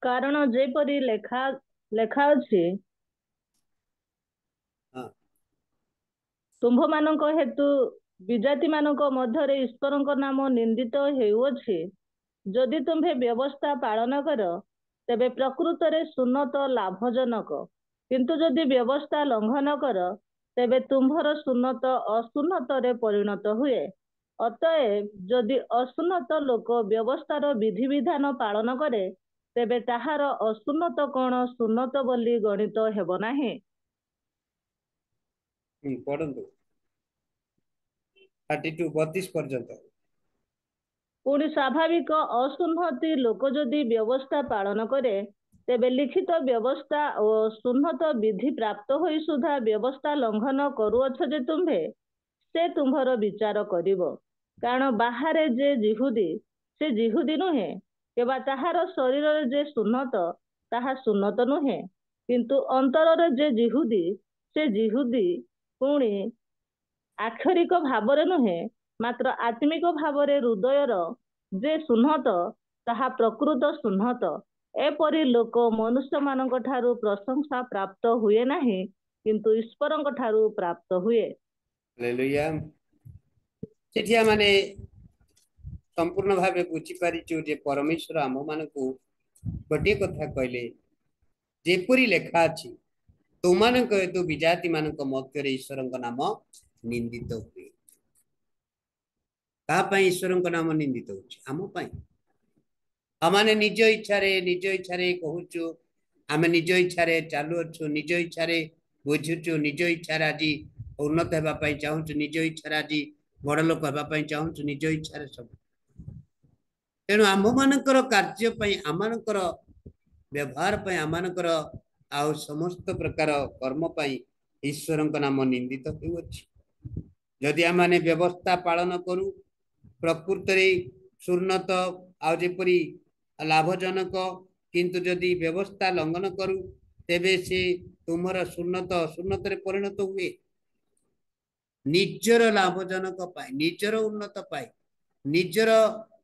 कारण जेपरी लेखा अछि तुम्भ मानक हेतु विजाति मानक मध्यरे ईश्वरଙ୍କ नाम निंदित हेउछि जदि तुम्भे व्यवस्था पालन कर तेबे प्रकृतरे सुन्नत लाभजनक किंतु जदि व्यवस्था लंघन कर ତେବେ ତୁମ୍ଭର ସୁନ୍ନତ ଅସୁନ୍ନତରେ ପରିଣତ ହୁଏ। ଅତଏବ ଯଦି ଅସୁନ୍ନତ ଲୋକ ବ୍ୟବସ୍ଥାର ବିଧିବିଧାନ ପାଳନ କରେ, ତେବେ ତାହାର ଅସୁନ୍ନତ କଣ ସୁନ୍ନତ ବୋଲି ଗଣିତ ହେବ ନାହିଁ? ପଢନ୍ତୁ 32 32 पर्यंत। ପୁଣି ସ୍ୱାଭାବିକ ଅସୁନ୍ନତି ଲୋକ ଯଦି ବ୍ୟବସ୍ଥା ପାଳନ କରେ, ତେବେ ଲିଖିତ ବ୍ୟବସ୍ଥା ଓ ସୁନ୍ନତ ବିଧି ପ୍ରାପ୍ତ ହୋଇ ସୁଦ୍ଧା ବ୍ୟବସ୍ଥା ଲଙ୍ଘନ କରୁଅଛ ଯେ ତୁମ୍ଭେ, ସେ ତୁମ୍ଭର ବିଚାର କରିବ। କାରଣ ବାହାରେ ଯେ ଜିହୁଦୀ, ସେ ଜିହୁଦୀ ନୁହେଁ, କିମ୍ବା ତାହାର ଶରୀରରେ ଯେ ସୁନ୍ନତ, ତାହା ସୁନ୍ନତ ନୁହେଁ। କିନ୍ତୁ ଅନ୍ତରରେ ଯେ ଜିହୁଦୀ, ସେ ଜିହୁଦୀ ପୁଣି ଆକ୍ଷରିକ ଭାବରେ ନୁହେଁ, ମାତ୍ର ଆତ୍ମିକ ଭାବରେ ହୃଦୟର ଯେ ସୁନ୍ନତ, ତାହା ପ୍ରକୃତ ସୁନ୍ନତ। ଏପରି ଲୋକ ମନୁଷ୍ୟମାନଙ୍କ ଠାରୁ ପ୍ରଶଂସା ପ୍ରାପ୍ତ ହୁଏ ନାହିଁ, କିନ୍ତୁ ଈଶ୍ୱରଙ୍କ ଠାରୁ ପ୍ରାପ୍ତ ହୁଏ। ହାଲେଲୁୟା। ସେଠି ମାନେ संपूर्ण भाव बुझी पारिचु जे परमेश्वर आम मानकु गोटे कथा कहले, जेपरी लेखा अछि तुमानक हेतु विजाति मानक मध्य ईश्वरଙ୍କ नाम निंदित हुए। ता पई ईश्वरଙ୍କ नाम निंदित होछि आम पई। आमाने निज इच्छारे कहूचु, आमे निज इच्छारे चालू अछु, निज इच्छारे बुझुचु, निज इच्छारे आज उन्नत हेबा पई चाहूचु, निज इच्छारे आज बड़ लोक हेबा पई चाहूचु, निज इच्छारे सब। तेणु आम मानकर कार्य पई, आमानकर व्यवहार पई, आमानकर आउ समस्त प्रकार कर्म पई ईश्वरଙ୍କ नाम निंदित होउछि। यदि आमाने व्यवस्था पालन करू, प्रकृत रे सुन्नत आउ जेपरी लाभजनक, किंतु यदि व्यवस्था लंघन करू, तेबे से तुमर सुन्नत सुन्नत रे परिणत हुए। निजर लाभजनक पाई, निजर उन्नत पाई, निजर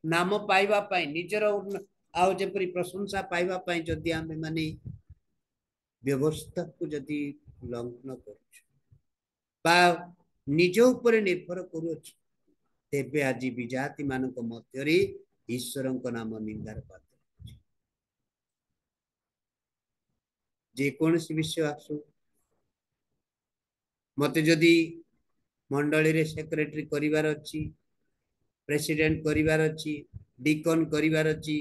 नाम पाइबा पाई, निजर आउ जेपरी प्रशंसा पाइबा पाई जदि आमे माने व्यवस्था को जदि लंघन करू बा निज ऊपर निर्भर करू, तेबे आज विजाति मानक मध्य ईश्वरଙ୍କ नाम निंदार पात्र। जे कौन सी विषय आसु, मते जदि मंडली रे सेक्रेटरी करिवार अछि, प्रेसिडेंट करिवार अछि, डिकन करिवार अछि,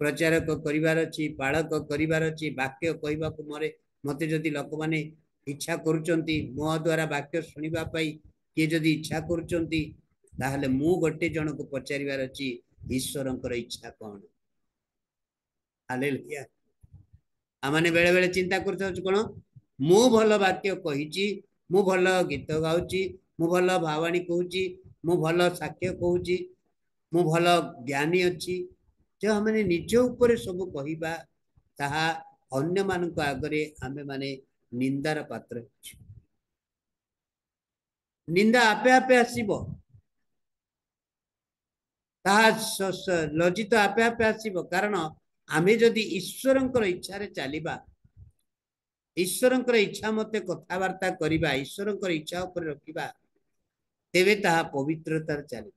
प्रचारक करिवार अछि, पालक करिवार अछि, वाक्य कहबा को मते जदि लोक माने इच्छा करूचंती, मो द्वारा वाक्य सुनिबा पई के जदि इच्छा करूचंती, ताहले मु गोटे जन को पचारिवार अछि ईश्वरंकर इच्छा कोन। हालेलुया। आमाने बेले बेले चिंता करथौ कोन, मु भल वाक्य कहिची, मु भल गीत गाउची, मु भल भावाणी कहूची, मु भल साक्ष्य कहूची, मु भल ज्ञानी अछि, जो हमने निज ऊपर सब कहिबा, ताहा अन्य मानक आगरे आमे माने निंदार पात्र अछि। निंदा आपे आपे आसीबो, ताहा लज्जित आपे आपे आसीबो। कारण आमे जदि ईश्वरंकर इच्छा रे चलिबा, ईश्वरंकर इच्छा मते कथावार्ता करिबा, ईश्वरंकर इच्छा ऊपर रखिबा, तेबे ताहा पवित्रतार चली।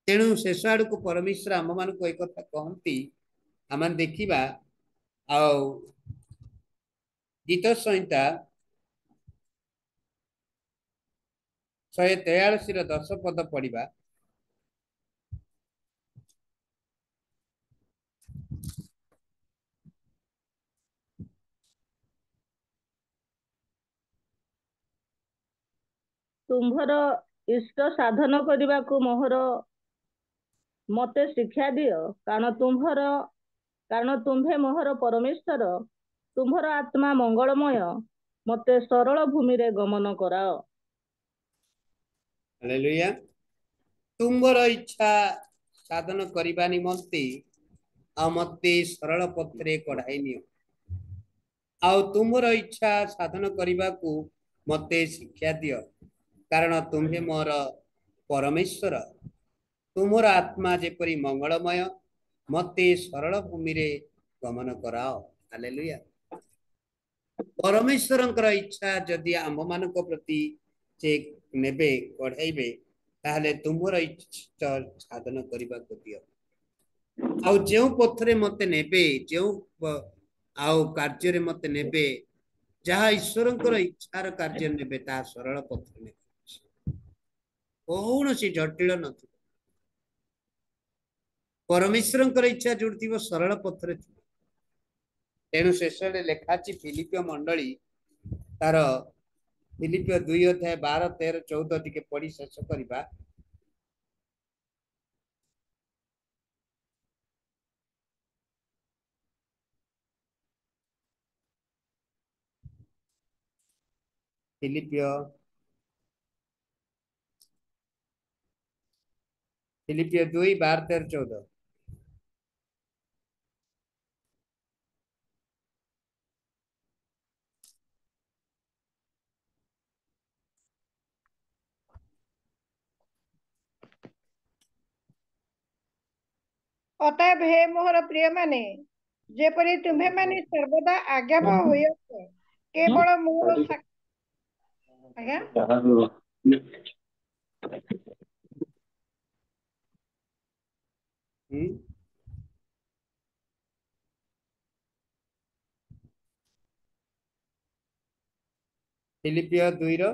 तेणु शेष आड़ को परमेश्वर आम मान को एक कथा कहती, आम देखा गीत संहिता 143 10 पद पढ़ा। तुम्भर इष्ट साधन करने को मोहर मते शिक्षा दियो, कारण तुम्भे मोहर परमेश्वर, तुम्भर आत्मा मंगलमय, मते सरल भूमि रे गमन कराओ। हालेलुया। तुम्भर इच्छा साधन करबा निमंते आ मते सरल पथरे कढ़ाई नियो, आ तुम्भर इच्छा साधन करबा को मते शिक्षा दियो, कारण तुम्हे मोर परमेश्वर, तुमर आत्मा जेपरी मंगलमय, मते सरल भूमि रे गमन कराओ। हालेलुया। परमेश्वरंकर इच्छा जदि आम मानक प्रति जे नेबे कढ़ाइबे, ताहले तुमर इच्छा साधन करबा को दियो। आउ जेउ पथरे मते नेबे, जेउ आउ कार्य रे मते नेबे, जहाँ ईश्वर इच्छार कार्य ने सरल पथ ने कौन सी जटिल न परमेश्वर इच्छा जोड़ी सरल पथरे तेणु शेष लेखा फिलिपिय मंडली तार फिलिपिय 2 अध्याय 12, 13, 14 टी पढ़ी शेष करवा। फिलिपिय 2, 12, 13, 14 अतएव हे मोहर प्रिय माने जेपरी तुम्हें माने सर्वदा आज्ञाबह होइछ केवल मोहर आज्ञा फिलिपिय 2 रो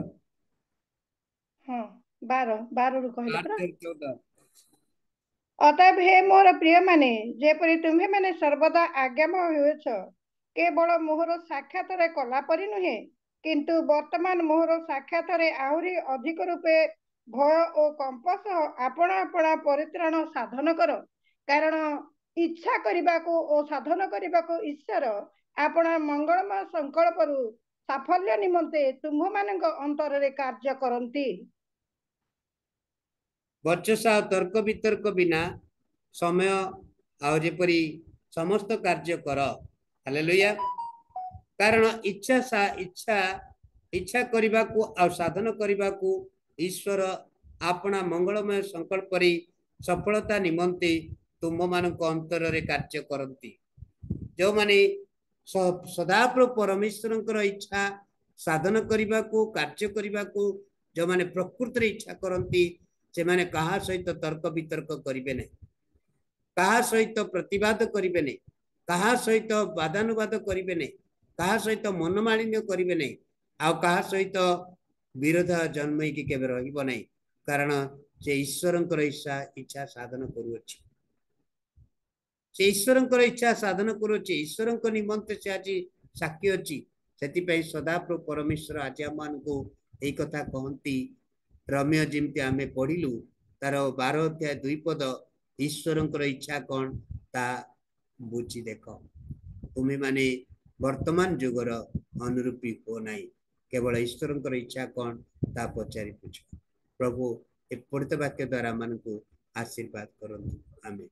हाँ 12 रु कहले परा 13, 14 अतएव हे मोहर प्रिय माने जेपरी तुम्हें माने सर्वदा आज्ञाबह होइछ केवल मोहर साक्षात कला परि नुहे किंतु वर्तमान मोहर साक्षात आहुरी अधिक रूपे भय और कंप सह आपण आपण परित्राण साधन कर कारण इच्छा करबाको और साधन करबाको ईश्वर आपण मंगलमय संकल्प साफल्य निमंते तुम्ह मानक अंतर रे कार्य करंती। वर्चसा तर्क वितर्क बिना समय आजपरी समस्त कार्य कर। हालेलुया। कारण इच्छा इच्छा इच्छा करने को आ साधन करने को ईश्वर अपना मंगलमय संकल्प सफलता निमंते तुम मान अंतर रे कार्य करती जो माने सदाप्रभु परमेश्वर इच्छा साधन करने को कार्य करने को जो माने प्रकृति इच्छा करती से माने कहा सहित तर्क वितर्क करेंगे नहीं कहा सहित प्रतिवाद करेंगे नहीं कहा सहित बादानुवाद करेंगे नहीं कहा सहित मनमालिन्य करेंगे नहीं आ कहा सहित विरोध जन्मकी के नहीं कारण से ईश्वर इच्छा साधन करुच्छे से ईश्वर इच्छा साधन करुच्छे ईश्वर निमंते से आज साक्षी अच्छी से सदाप्रभु परमेश्वर आज आम को यही कथा कहती रम्य जमती आम पढ़िलु तार 12 अध्याय 2 पद ईश्वर इच्छा कौन ता बुझी देख तुम्हें माने वर्तमान जुगर अनुरूपी हो ना केवल ईश्वर इच्छा कौन ता पचारि पूछ प्रभु ए पढ़ित वाक्य द्वारा मान को आशीर्वाद करंतु आमेन।